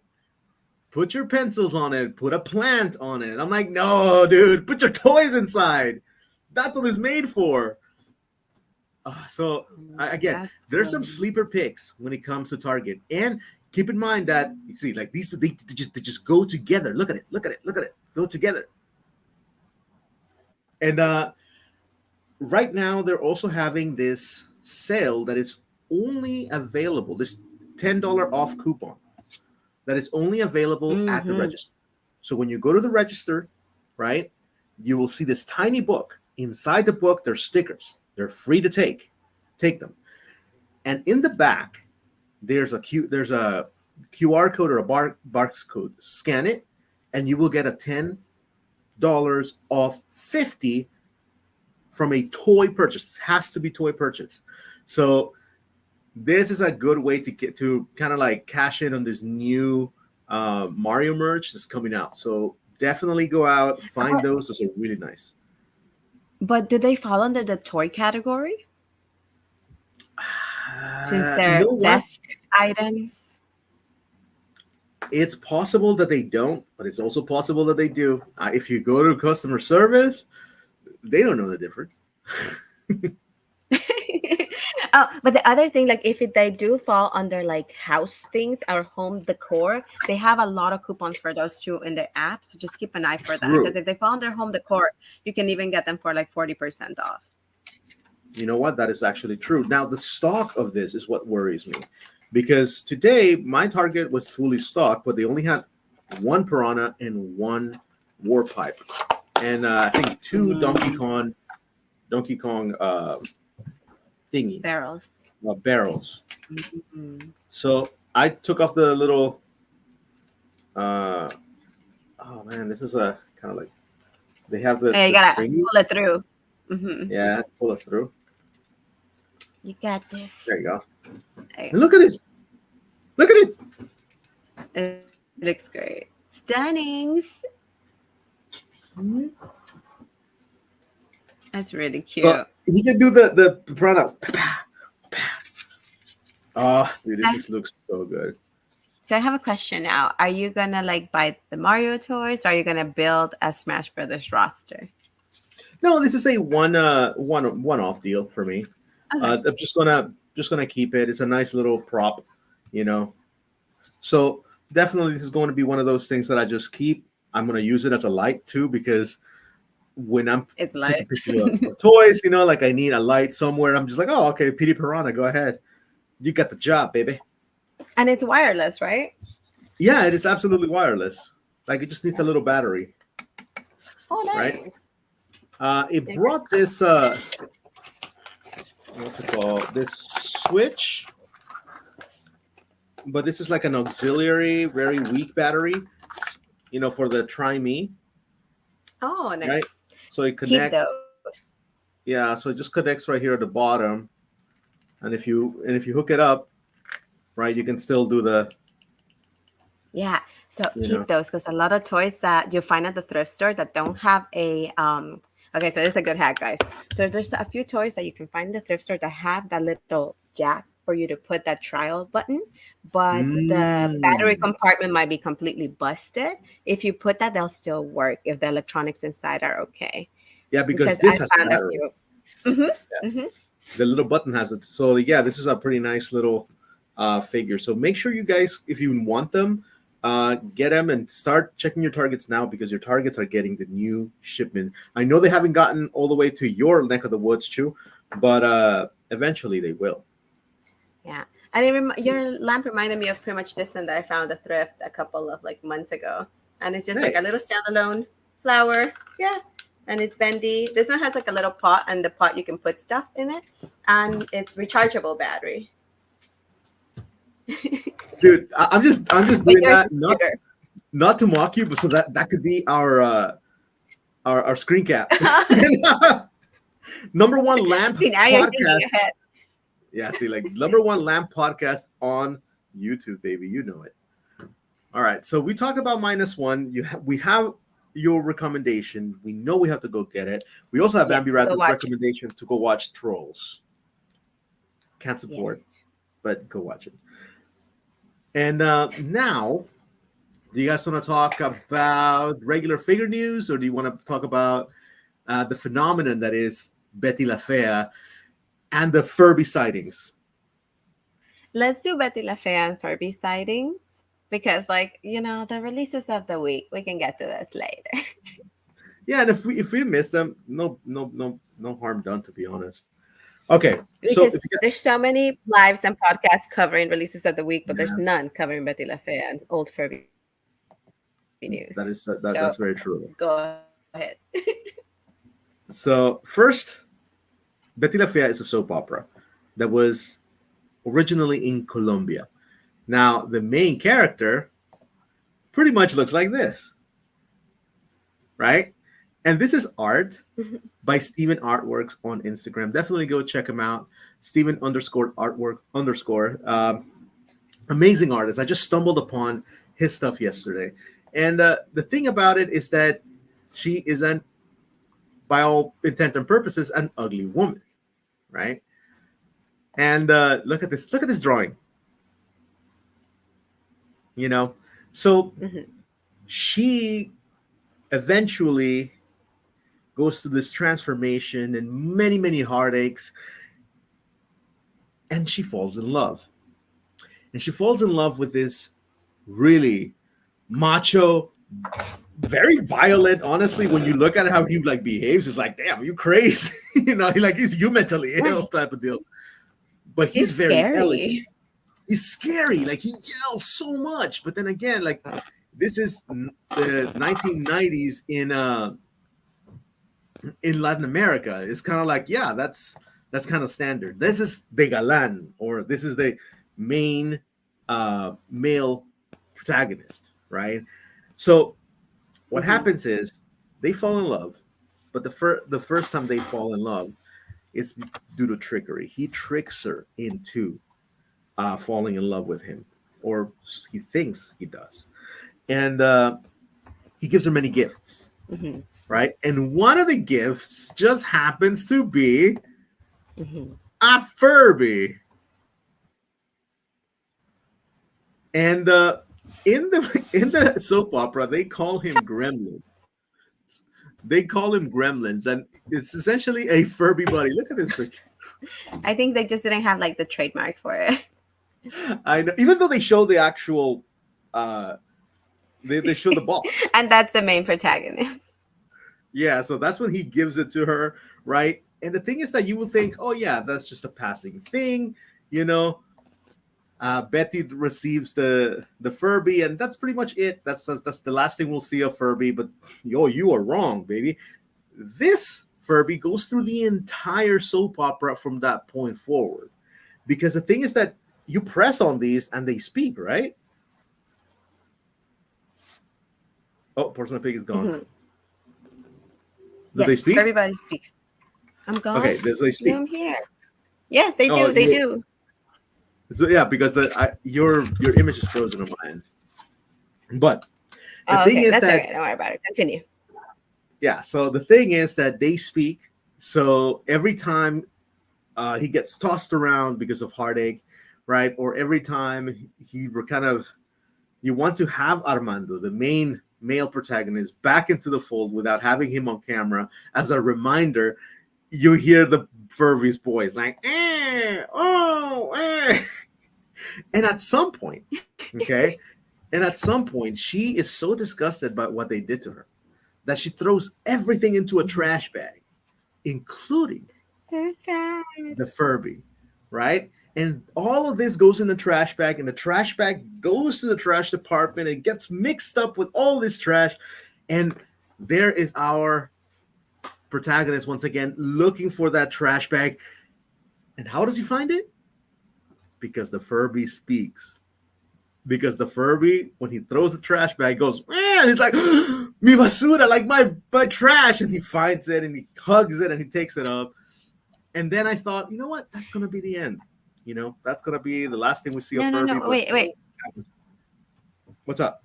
Put your pencils on it, put a plant on it. I'm like, no, dude, put your toys inside. That's what it's made for. So again, That's there's some good. sleeper picks when it comes to Target, and keep in mind that you see, like these, they just go together. Look at it, look at it, look at it, go together. And right now, they're also having this sale that is only available. This $10 off coupon that is only available at the Mm-hmm. register. So when you go to the register, right, you will see this tiny book. Inside the book, there's stickers. They're free to take. Take them. And in the back, there's a QR code or a barcode. Scan it, and you will get a $10 off 50 from a toy purchase. It has to be toy purchase. So this is a good way to get to kind of like cash in on this new Mario merch that's coming out. So definitely go out, find Oh, those. Those are really nice. but do they fall under the toy category since You they're know what? desk items? It's possible that they don't, but it's also possible that they do. If you go to customer service, they don't know the difference. Oh, but the other thing, like if they do fall under like house things or home decor, they have a lot of coupons for those too in their app. So just keep an eye for that. Because True. if they fall under home decor, you can even get them for like 40% off. You know what? That is actually true. Now, the stock of this is what worries me because today my Target was fully stocked, but they only had one piranha and one war pipe, and I think two Mm, Donkey Kong thingies, barrels. barrels. Mm. So I took off the little. Uh, oh man, this is a kind of like they have Hey, you the gotta stringy. pull it through. Hmm. Yeah, pull it through. You got this. There you go. Hey, And look at it. Look at it. it looks great. Stunnings. Mhm. That's really So cute. he can do the product. Oh, dude, So, this just looks so good. so I have a question now. Are you gonna like buy the Mario toys, or are you gonna build a Smash Brothers roster? No, this is a one off deal for me. Okay. I'm just gonna keep it. It's a nice little prop, you know. So definitely, this is going to be one of those things that I just keep. I'm gonna use it as a light too because when I'm It's taking like, pictures of toys, like I need a light somewhere. I'm just like, oh, okay, PD Piranha, go ahead. You got the job, baby. and it's wireless, right? Yeah, it is absolutely wireless. Like it just needs a little battery, Oh, right? nice. It Okay. brought this what's it called? This switch, but this is like an auxiliary, very weak battery, for the Try Me, Oh, right? nice. So it Keep those. connects. Yeah, so it just connects right here at the bottom, and if you hook it up, right, you can still do the, Yeah. So you keep know. those because a lot of toys that you find at the thrift store that don't have a okay, so this is a good hack, guys. So there's a few toys that you can find in the thrift store that have that little jack for you to put that trial button, but the battery Mm. compartment might be completely busted. If you put that, they'll still work if the electronics inside are okay. Yeah, because Because this I has a found a battery. few. Mm-hmm. Mm-hmm. The little button has it. So yeah, this is a pretty nice little figure. So make sure you guys, if you want them, get them and start checking your targets now because your targets are getting the new shipment. I know they haven't gotten all the way to your neck of the woods, too, but eventually they will. Yeah. And your lamp reminded me of pretty much this one that I found at thrift a couple of like months ago. And it's just like Hey, a little standalone flower. Yeah. And it's bendy. This one has like a little pot, and the pot you can put stuff in it. And it's rechargeable battery. dude, I'm just But doing yours that is cuter. not to mock you, but so that could be our screen cap. Number one lamp See, now you're thinking podcast. ahead. Yeah, see, like number one lamp podcast on YouTube, baby. You know it. All right. So we talked about -1. We have your recommendation. We know we have to go get it. We also have Ambi Yes, go watch it. recommendation to go watch Trolls. Can't support, Yes. but go watch it. And now, do you guys want to talk about regular figure news, or do you want to talk about the phenomenon that is Betty La Fea and the Furby sightings? Let's do Betty La Fea and Furby sightings because, like, the releases of the week, we can get to this later. Yeah, and if we miss them, no harm done, to be honest. Okay, so Because if you get, there's so many lives and podcasts covering releases of the week, but there's yeah, none covering Betty La Fea and old Furby news. So that's very go true. ahead. So first, Betty La Fea is a soap opera that was originally in Colombia. Now the main character pretty much looks like this, right? And this is art Mhm. by Steven Artworks on Instagram. Definitely go check him out. Steven underscore artwork underscore. Amazing artist. I just stumbled upon his stuff yesterday. And the thing about it is that she is an, by all intent and purposes, an ugly woman, right? And look at this. Look at this drawing. You know, so Mhm. she eventually goes through this transformation and many, many heartaches, and she falls in love. And she falls in love with this really macho, very violent. Honestly, when you look at how he like behaves, it's like, damn, you crazy. Like you mentally ill Right. type of deal. But he's He's very elegant. scary. He's scary. Like he yells so much. But then again, like this is the 1990s in Latin America. It's kind of like, yeah, that's kind of standard. This is the galan, or this is the main male protagonist, right? So what Mhm. happens is they fall in love, but the first time they fall in love is due to trickery. He tricks her into falling in love with him, or he thinks he does, and he gives her many gifts, Mhm. right? And one of the gifts just happens to be Mhm. a Furby. And in the soap opera, they call him Gremlin. They call him Gremlins, and it's essentially a Furby buddy. Look at this picture. I think they just didn't have like the trademark for it. I know, even though they show the actual, uh, they show the box. And that's the main protagonist. Yeah, so that's when he gives it to her, right? And the thing is that you will think, oh yeah, that's just a passing thing, you know. Betty receives the Furby, and that's pretty much it. That's the last thing we'll see of Furby. But you are wrong, baby. This Furby goes through the entire soap opera from that point forward. Because the thing is that you press on these and they speak, right? Oh, Porcelain Pig is gone. Mhm. Do they Yes, speak? everybody speak. I'm gone. Okay, they No, speak. I'm here. Yes, they Oh, do. They do. so yeah, because your image is frozen on my end. But the Oh, thing okay. is That's all that, right. Don't worry about it. Continue. yeah, so the thing is that they speak. So every time he gets tossed around because of heartache, right? Or every time he were kind of, you want to have Armando, the main male protagonist, back into the fold without having him on camera as a reminder. You hear the Furby's voice like, oh, and at some point, okay, and at some point, she is so disgusted by what they did to her that she throws everything into a Mhm. trash bag, including So sad. the Furby, right? And all of this goes in the trash bag, and the trash bag goes to the trash department. It gets mixed up with all this trash, and there is our protagonist once again looking for that trash bag. And how does he find it? Because the Furby speaks. Because the Furby, when he throws the trash bag, goes, and he's like, mi basura, like my trash. And he finds it and he hugs it and he takes it up. And then I thought, you know what? That's gonna be the end. That's gonna be the last thing we see of No, no, Furby. no. But Wait, wait. what's up?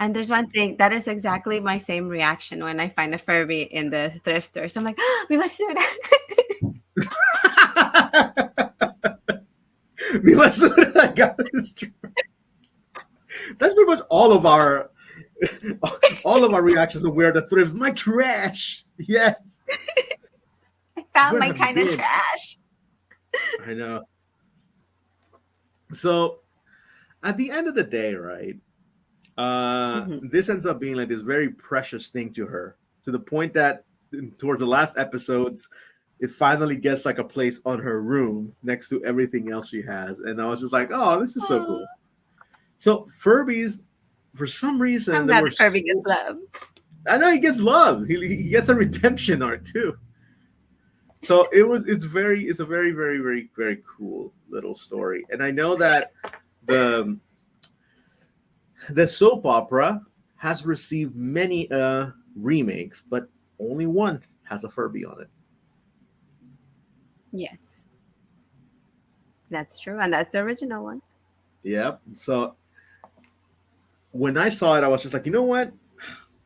And there's one thing that is exactly my same reaction when I find a Furby in the thrift store. So I'm like, mi basura. Mi basura, I got it. That's pretty much all of our reactions to where the thrifts. My trash. Yes. I found Where my have you kind of been? trash. I know. So at the end of the day, right? Hmm. This ends up being like this very precious thing to her, to the point that towards the last episodes, it finally gets like a place on her room next to everything else she has. And I was just like, oh, this is so Oh, cool. So Furbies, for some reason, I'm there glad were the Furby gets so. love. I know he gets love. He gets a redemption arc too. So it's a very, very, very, very cool little story. And I know that the the soap opera has received many remakes, but Only one has a Furby on it. Yes, that's true, and that's the original one. Yep. So when I saw it, I was just like, you know what?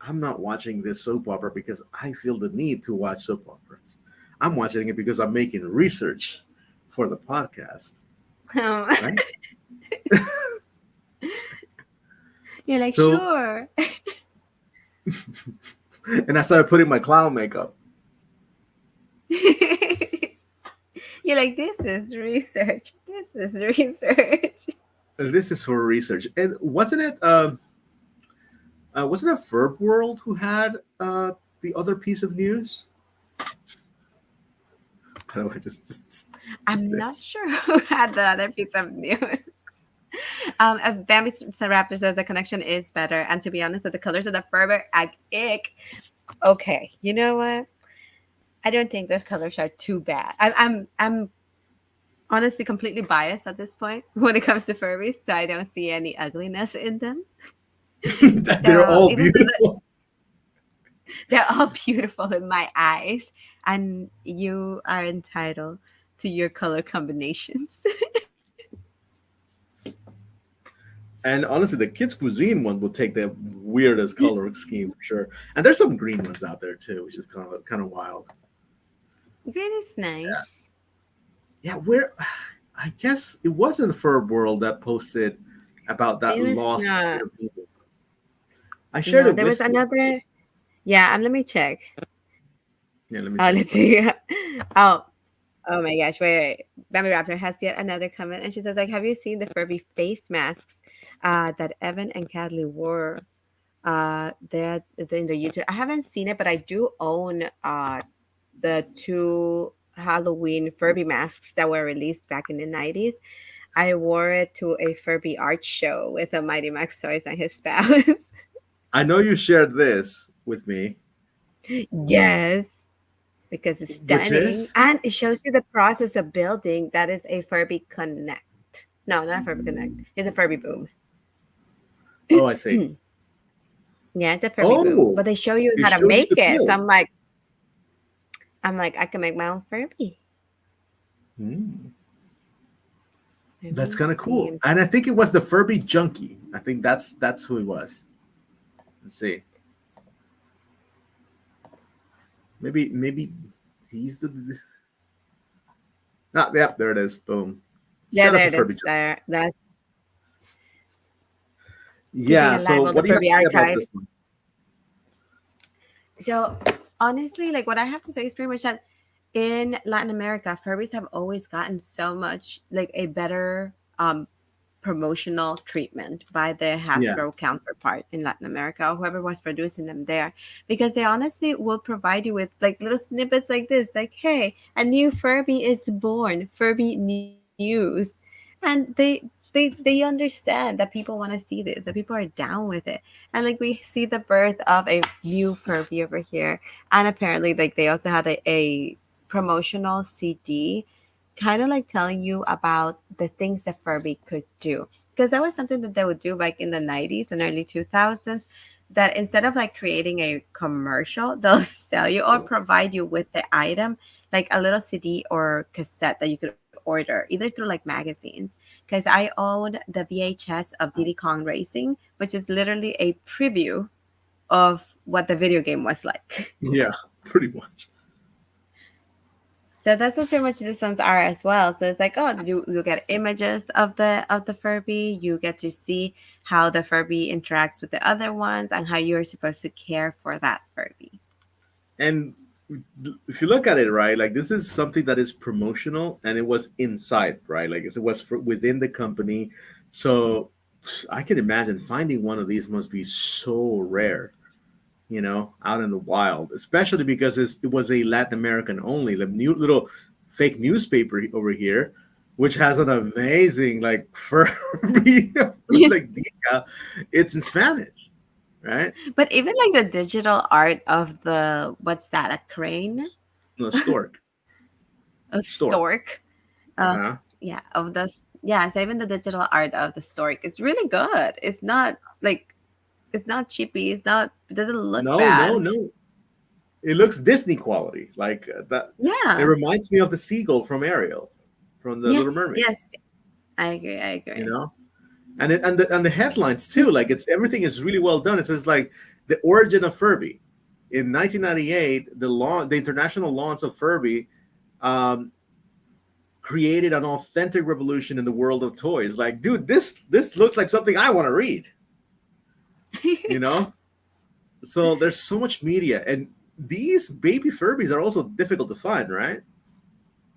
I'm not watching this soap opera because I feel the need to watch soap operas. I'm watching it because I'm making research for the podcast, right? You're like, So, sure. and I started putting my clown makeup. You're like, this is research. This is research. This is for research. And wasn't it Verb World who had the other piece of news? By the way, just I'm not this. sure who had the other piece of news. Bambi Raptor says the connection is better, and to be honest, with the colors of the Furby, ick. Okay, you know what? I don't think the colors are too bad. I'm honestly completely biased at this point when it comes to Furbies, so I don't see any ugliness in them. They're So all even though beautiful. they're all beautiful in my eyes, and you are entitled to your color combinations. And honestly, the kids' cuisine one will take the weirdest color scheme for sure. And there's some green ones out there too, which is kind of wild. Green is nice. Yeah, where I guess it wasn't Furb World that posted about that It was lost not. bit of people. I shared No, it there was with you. another. Yeah, let me check. Yeah, let me see real Let's quick. see. Oh, oh my gosh! Wait. Bambi Raptor has yet another comment, and she says, "Like, have you seen the Furby face masks that Evan and Cadley wore? There in the YouTube. I haven't seen it, but I do own the two Halloween Furby masks that were released back in the 90s. I wore it to a Furby art show with a Mighty Max Toys and his spouse. I know you shared this with me, Yes, because it's which stunning. is And it shows you the process of building. That is a Furby Connect. No, not a Furby Connect. It's a Furby Boom. oh, I see. Yeah, it's a Furby Boom. Oh, But they show you it how to shows you make the it. So build. I'm like, I can make my own Furby. Hmm. Let That's me kind of cool. see. And I think it was the Furby Junkie. I think that's who it was. Let's see. Maybe he's the. Ah, yep, there it is. Boom. Yeah, Shout out there to it is. Furby Junkie. There. That's keeping Yeah. alive So all the what do you have Furby to say about archives. this one? So honestly, like what I have to say is pretty much that in Latin America, Furbies have always gotten so much like a better promotional treatment by the Yeah. Hasbro counterpart in Latin America or whoever was producing them there, because they honestly will provide you with like little snippets like this, like, hey, a new Furby is born, Furby news. And they understand that people want to see this, that people are down with it. And like we see the birth of a new Furby over here. And apparently like they also had a promotional CD kind of like telling you about the things that Furby could do. Because that was something that they would do like in the 90s and early 2000s. That instead of like creating a commercial, they'll sell you or provide you with the item, like a little CD or cassette that you could order either through like magazines. Because I owned the VHS of Diddy Kong Racing, which is literally a preview of what the video game was like. Yeah. Pretty much. So that's what pretty much these ones are as well. So it's like, oh, you get images of the Furby. You get to see how the Furby interacts with the other ones and how you're supposed to care for that Furby. And if you look at it, right, like this is something that is promotional, and it was inside, right? Like it was within the company. So I can imagine finding one of these must be so rare, out in the wild, especially because it was a Latin American only, the new little fake newspaper over here, which has an amazing like Furby like decal. It's in Spanish, right? But even like the digital art of the what's that, a crane, No, stork, a stork. stork, uh, Uh-huh. yeah, of the yeah. So even the digital art of the stork is really good. It's not cheapy. It doesn't look No, no, bad. no. It looks Disney quality, like that. It Yeah. reminds me of the seagull from Ariel, from the Little Yes. Mermaid. Yes. Yes. I agree. I You agree. know, and the headlines too. Like it's everything is really well done. It says like the origin of Furby in 1998. The international launch of Furby um, created an authentic revolution in the world of toys. Like, dude, this looks like something I want to read. You know, so there's so much media, and these baby Furbies are also difficult to find, right?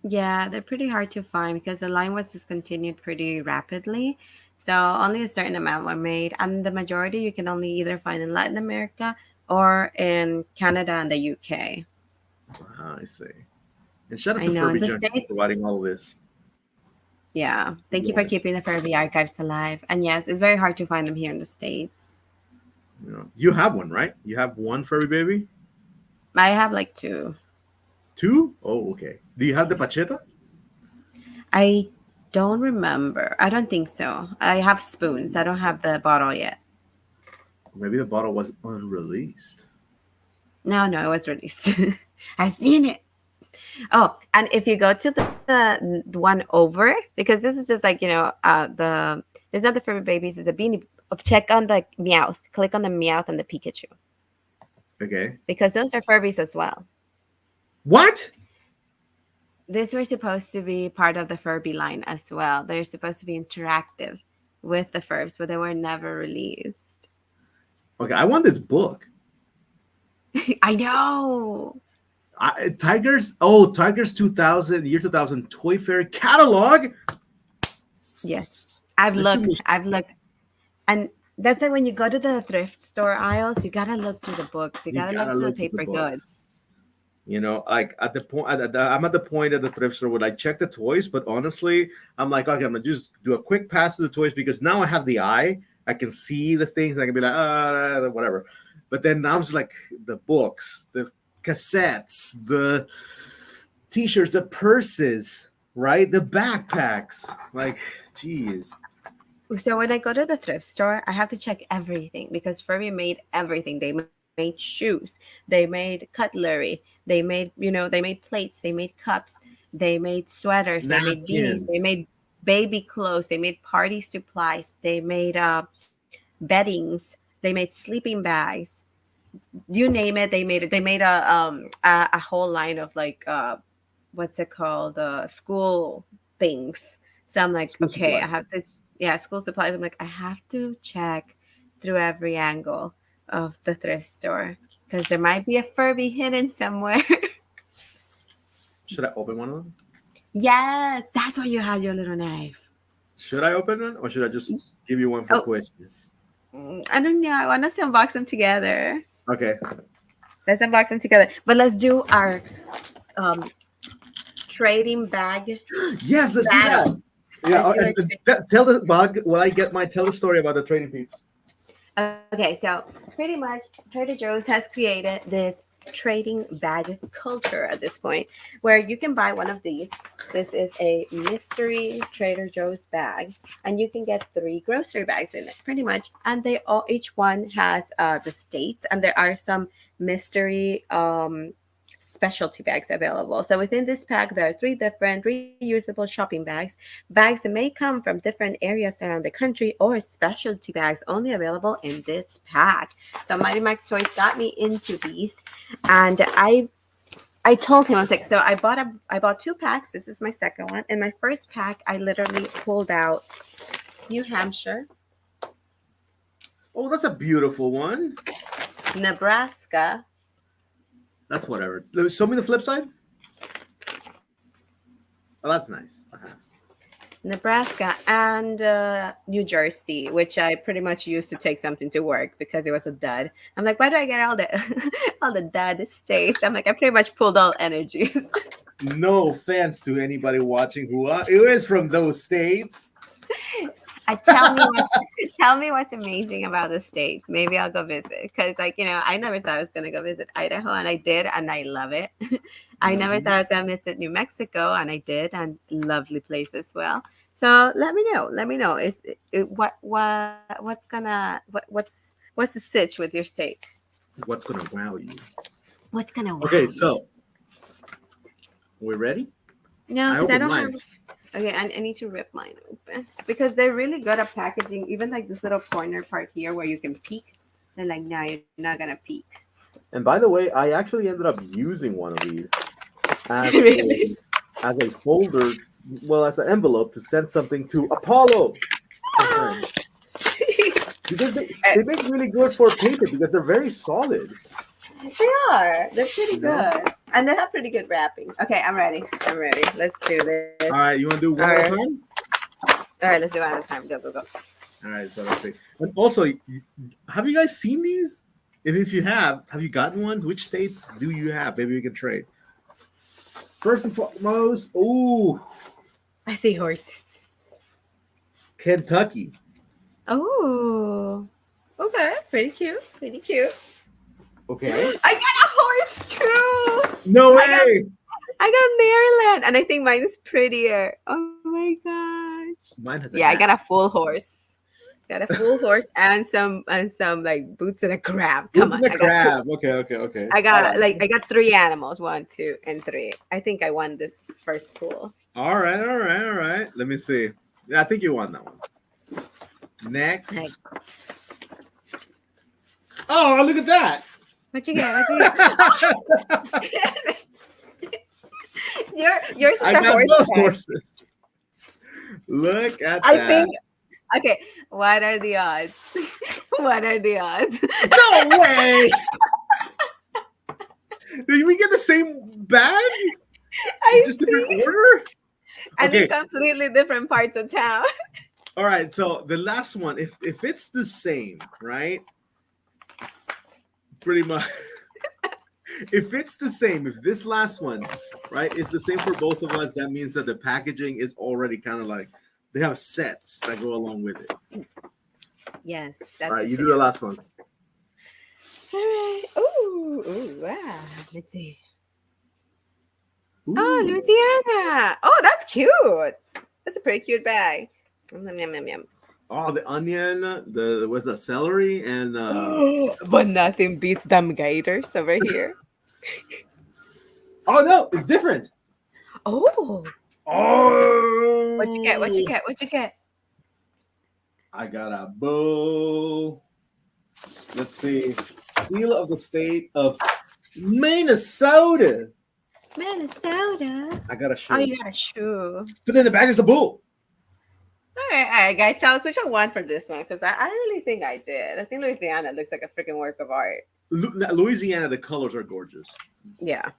Yeah, they're pretty hard to find because the line was discontinued pretty rapidly. So only a certain amount were made, and the majority you can only either find in Latin America or in Canada and the UK. Ah, I see. And shout out I to know in Furby the Junkie for States. providing all of this. Yeah, To thank be you for honest, keeping the Furby archives alive. And yes, it's very hard to find them here in the States. you have one, right? You have one Furby baby. I have like two. Two? Oh, okay. Do you have the Pacheta? I don't remember. I don't think so. I have spoons. I don't have the bottle yet. Maybe the bottle was unreleased. No, no, it was released. I've seen it. Oh, and if you go to the one over, because this is just like the it's not the Furby babies, it's the beanie. Check on the Meowth. Click on the Meowth and the Pikachu Okay. because those are Furbies as well. What? These were supposed to be part of the Furby line as well. They're supposed to be interactive with the Furbs, but they were never released. Okay, I want this book. I know. Tigers. Oh, Tigers 2000, year 2000 Toy Fair catalog. Yes, I've This thing looked. was. I've looked, and that's like when you go to the thrift store aisles, you gotta look through the books. You You gotta gotta look through the look through the paper books. goods. Like at the point, I'm at the point at the thrift store where I check the toys, but honestly, I'm like, okay, I'm gonna just do a quick pass to the toys because now I have the eye. I can see the things, and I can be like, whatever. But then now it's like the books, the cassettes, the t-shirts, the purses, right? The backpacks. Like, geez. So when I go to the thrift store, I have to check everything because Furby made everything. They made shoes, they made cutlery, they made plates, they made cups, they made sweaters, they made beanies, they Napkins. made baby clothes, they made party supplies, they made beddings, they made sleeping bags. You name it, they made it. They made a whole line of like what's it called, school things. So I'm like, School okay, I supplies. have to, yeah, school supplies. I'm like, I have to check through every angle of the thrift store because there might be a Furby hidden somewhere. Should I open one of them? Yes, that's why you had your little knife. Should I open one or should I just give you one for Oh, questions? I don't know. I want us to unbox them together. Okay. Let's unbox them together. But let's do our um, trading bag Yes, let's do that. battle. Yeah, Let's do our tell the bug while I get my tell the story about the trading peeps. Okay, so pretty much Trader Joe's has created this trading bag culture at this point where you can buy one of these. This is a mystery Trader Joe's bag, and you can get three grocery bags in it, pretty much. And they all, each one has the states, and there are some mystery specialty bags available. So within this pack, there are three different reusable shopping bags. Bags that may come from different areas around the country, or specialty bags only available in this pack. So Mighty Max Toys got me into these, and I told him, I was like, so I bought two packs. This is my second one. In my first pack, I literally pulled out New Hampshire, Oh, that's a beautiful one. Nebraska, That's whatever. Show me the flip side. Oh, that's nice. And New Jersey, which I pretty much used to take something to work because it was a dud. I'm like, why do I get all the all the dud states? I'm like, I pretty much pulled all energies. No offense to anybody watching who is from those states. I tell me what tell me what's amazing about the states. Maybe I'll go visit because, like, I never thought I was gonna go visit Idaho, and I did, and I love it. I never Mhm. thought I was gonna visit New Mexico, and I did, and lovely place as well. So let me know. Let me know. What's the sitch with your state? What's gonna wow you? What's gonna Okay, wow me? so we're ready. No, I because I opened don't have. mine. Okay, I need to rip mine open because they're really good at packaging. Even like this little corner part here where you can peek. They're like, no, you're not gonna peek. And by the way, I actually ended up using one of these as Really? as a folder, well, as an envelope to send something to Apollo from friends because they make really good for paper because they're very solid. They are. They're pretty You know. good. And they have pretty good wrapping. Okay, I'm ready. I'm ready. Let's do this. All right, you want to do All one right. at a time? All right, let's do one at a time. Go, go, go. All right, so let's see. And also, have you guys seen these? And if you have you gotten one? Which states do you have? Maybe we can trade. First and foremost, ooh, I see horses. Kentucky. Oh. Okay. Pretty cute. Pretty cute. Okay. I got a horse too. No I got way. I got Maryland. And I think mine's prettier. Oh my gosh. Mine has Yeah, a I got hat. a full horse. Got a full horse and some like boots and a crab. Come Boots on. and a I got two. crab. Okay, okay, okay. I I got like like it. I got three animals, one, two, and three. I think I won this first pool. All right, all right, all right. Let me see. Yeah, I think you won that one. Like, Next. Oh, look at that. what you get? What you get? Yours is I a got horse both bag. horses. Look at I that. think. Okay, what are the odds? What are the odds? No way. Did we get the same bag? I Just different think, order? and in Okay. completely different parts of town. All right. So the last one, if it's the same, right? Pretty much. If it's the same, if this last one, right, is the same for both of us, that means that the packaging is already kind of like they have sets that go along with it. Yes, All that's right, good you to do the know. last one. All right. Ooh, ooh, wow. Let's see. Oh, Ooh. Louisiana. Oh, that's cute. That's a pretty cute bag. Yum, yum, yum, yum. Oh, the onion, the was the celery, and But nothing beats them gators over here. oh no, it's different. Oh, what you get? What you Oh, get? What you get? I got a bowl. Let's see, seal of the state of Minnesota. Minnesota. I got a Oh, shoe, you got a shoe. but then the bag is the bull. All right, guys. Tell us which one won for this one because I really think I did. I think Louisiana looks like a freaking work of art. Louisiana, the colors are gorgeous. Yeah.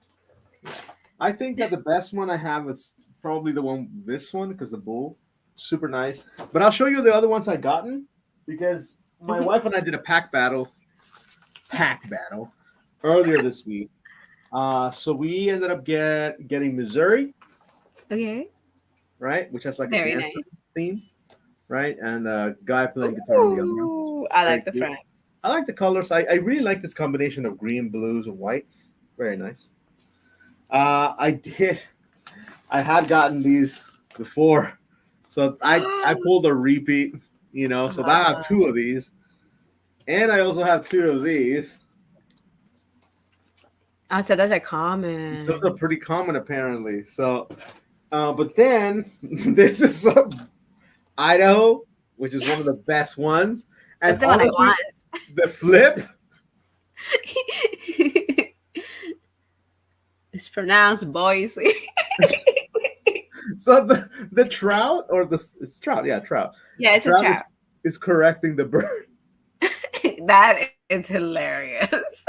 I think that the best one I have is probably the one, this one, because the bull, super nice. But I'll show you the other ones I gotten because my Mhm. wife and I did a pack battle earlier this week. So we ended up getting Missouri, Okay. right, which has like a Very dance nice. theme, right, and a guy playing guitar on the other one. Ooh, I Very like the cute. front. I like the colors. I really like this combination of green, blues, and whites. Very nice. I did. I had gotten these before, so I pulled a repeat. You know, so I have two of these, and I also have two of these. Oh, so those are Those are common. pretty common apparently. So, but then this is Idaho, which is one of the Yes, best ones, and that's the one I honestly, the flip. want. It's pronounced Boise. So the trout or the it's trout, yeah, trout. Yeah, it's a Trout trap. is correcting the bird. That is hilarious.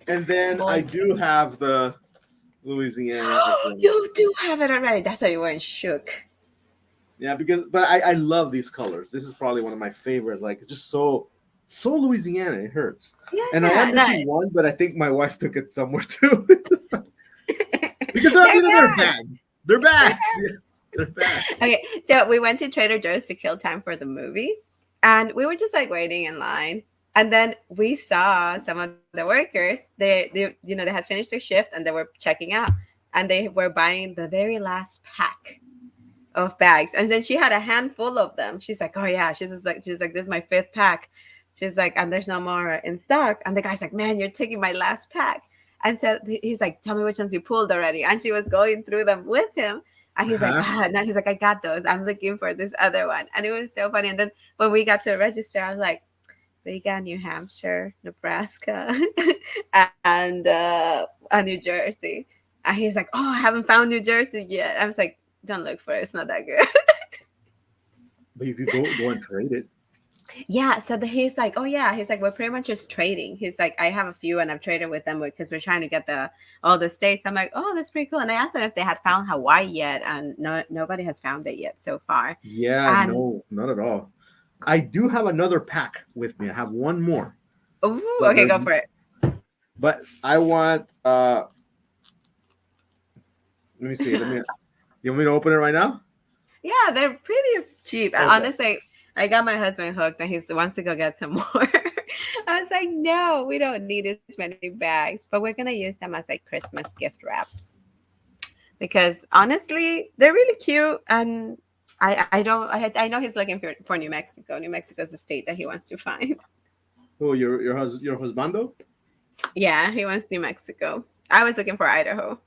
And then I Boise. do have the Louisiana as well. You do have it already. That's why you weren't shook. Yeah, because but I love these colors. This is probably one of my favorite. Like it's just so Louisiana. It hurts. And I Yeah, am no, missing one, but I think my wife took it somewhere too. Because they're they're good. bags. They're They're bags. They're bags. Okay, so we went to Trader Joe's to kill time for the movie, and we were just like waiting in line, and then we saw some of the workers. They they had finished their shift and they were checking out, and they were buying the very last pack of bags, and then she had a handful of them. She's like, "Oh yeah," she's like, "This is my fifth pack." She's like, "And there's no more in stock." And the guy's like, "Man, you're taking my last pack." And so he's like, tell me which ones you pulled already. And she was going through them with him. And he's like, Uh-huh. now he's like, I got those. I'm looking for this other one. And it was so funny. And then when we got to the register, I was like, we got New Hampshire, Nebraska, and New Jersey. And he's like, oh, I haven't found New Jersey yet. I was like, don't look for it. It's not that good. But you could go and trade it. Yeah, so he's like, oh yeah, he's like, we're pretty much just trading. He's like, I have a few and I've traded with them because we're trying to get the all the states. I'm like, oh, that's pretty cool. And I asked them if they had found Hawaii yet, and nobody has found it yet so far. Yeah, And no, not at all. I do have another pack with me. I have one more. ooh, So okay, there's, go for it. but I want. Let me see. You want me to open it right now? Yeah, they're pretty cheap. Okay. Honestly, I got my husband hooked, and he wants to go get some more. I was like, no, we don't need this many bags, but we're gonna use them as like Christmas gift wraps because honestly, they're really cute. And I don't I know he's looking for New Mexico. New Mexico is the state that he wants to find. Oh, your husbando? Yeah, he wants New Mexico. I was looking for Idaho.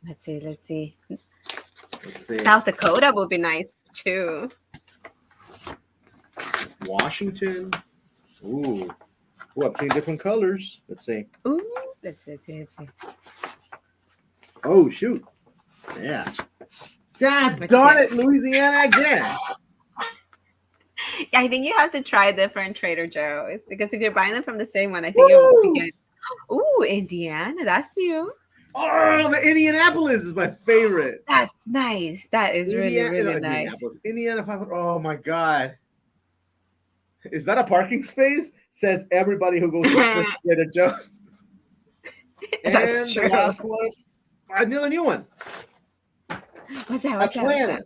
Let's see. Let's see. South Dakota would be nice too. Washington. Ooh. Oh, I'm seeing different colors. Let's see. Ooh, let's see. Oh, shoot. Yeah. God What you darn get? it, Louisiana again. I think you have to try different Trader Joe's because if you're buying them from the same one, I think you'll be Woo! getting. Ooh, Indiana, that's new. Oh, the Indianapolis is my favorite. That's nice. That is really, Indiana, really nice. Indianapolis. Indiana 500. Oh, my God. Is that a parking space? Says everybody who goes to Trader Joe's. That's And the true. last one, another new one. What's that? What's Atlanta. that?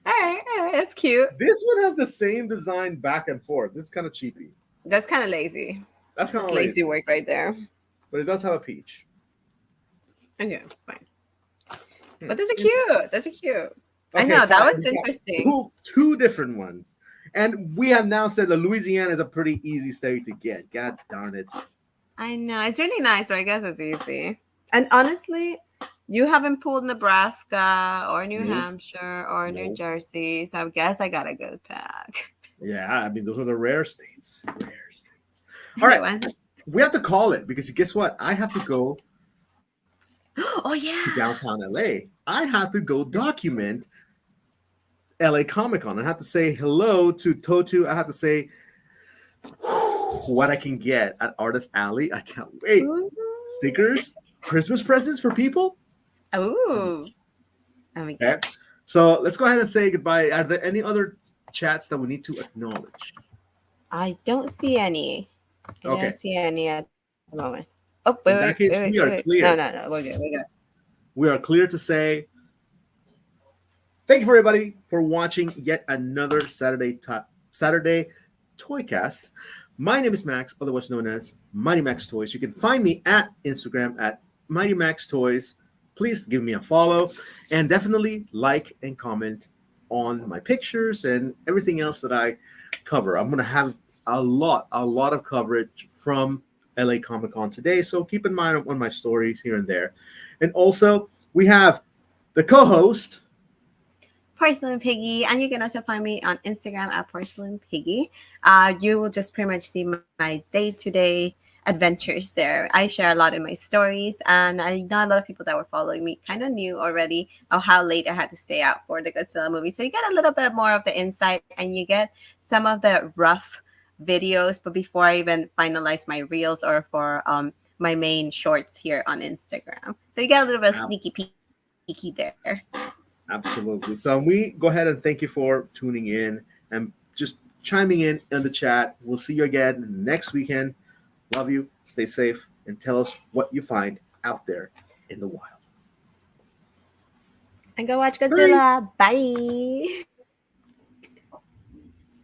All right, that's cute. This one has the same design back and forth. This is kind of cheapy. That's kind of lazy. That's kind That's of lazy lazy. work right there. But it does have a peach. Okay, fine. Hmm. But those are cute. Those are cute. I Okay, know that fine. one's We got interesting. two different ones. And we have now said that Louisiana is a pretty easy state to get. God darn it. I know it's really nice, but I guess it's easy. And honestly, you haven't pulled Nebraska or New Nope. Hampshire or New Nope. Jersey, so I guess I got a good pack. Yeah, I mean, those are the rare states. Rare states. All Okay, right. one. We have to call it because guess what? I have to go Oh to yeah. downtown LA. I have to go document LA Comic Con. I have to say hello to Totu. I have to say what I can get at Artist Alley. I can't wait. Ooh. Stickers, Christmas presents for people. Ooh. Oh my Okay. gosh. So let's go ahead and say goodbye. Are there any other chats that we need to acknowledge? I don't see any. I Okay. don't see any at the moment. Oh, In that case, we are wait. clear. No. We're good. We're good. We are clear to say thank you for everybody for watching yet another Saturday Toycast. My name is Max, otherwise known as Mighty Max Toys. You can find me at Instagram at Mighty Max Toys. Please give me a follow and definitely like and comment on my pictures and everything else that I cover. I'm going to have a lot of coverage from LA Comic Con today, so keep in mind on my stories here and there. And also, we have the co-host, Porcelain Piggy, and you can also find me on Instagram at Porcelain Piggy. You will just pretty much see my day-to-day adventures there. I share a lot in my stories, and I know a lot of people that were following me kind of knew already of how late I had to stay out for the Godzilla movie. So you get a little bit more of the insight, and you get some of the rough videos, but before I even finalize my reels or for my main shorts here on Instagram. So you get a little bit of sneaky peeky there. absolutely. So we go ahead and thank you for tuning in and just chiming in the chat. We'll see you again next weekend. Love you. Stay safe and tell us what you find out there in the wild. And go watch Bye. Godzilla. Bye.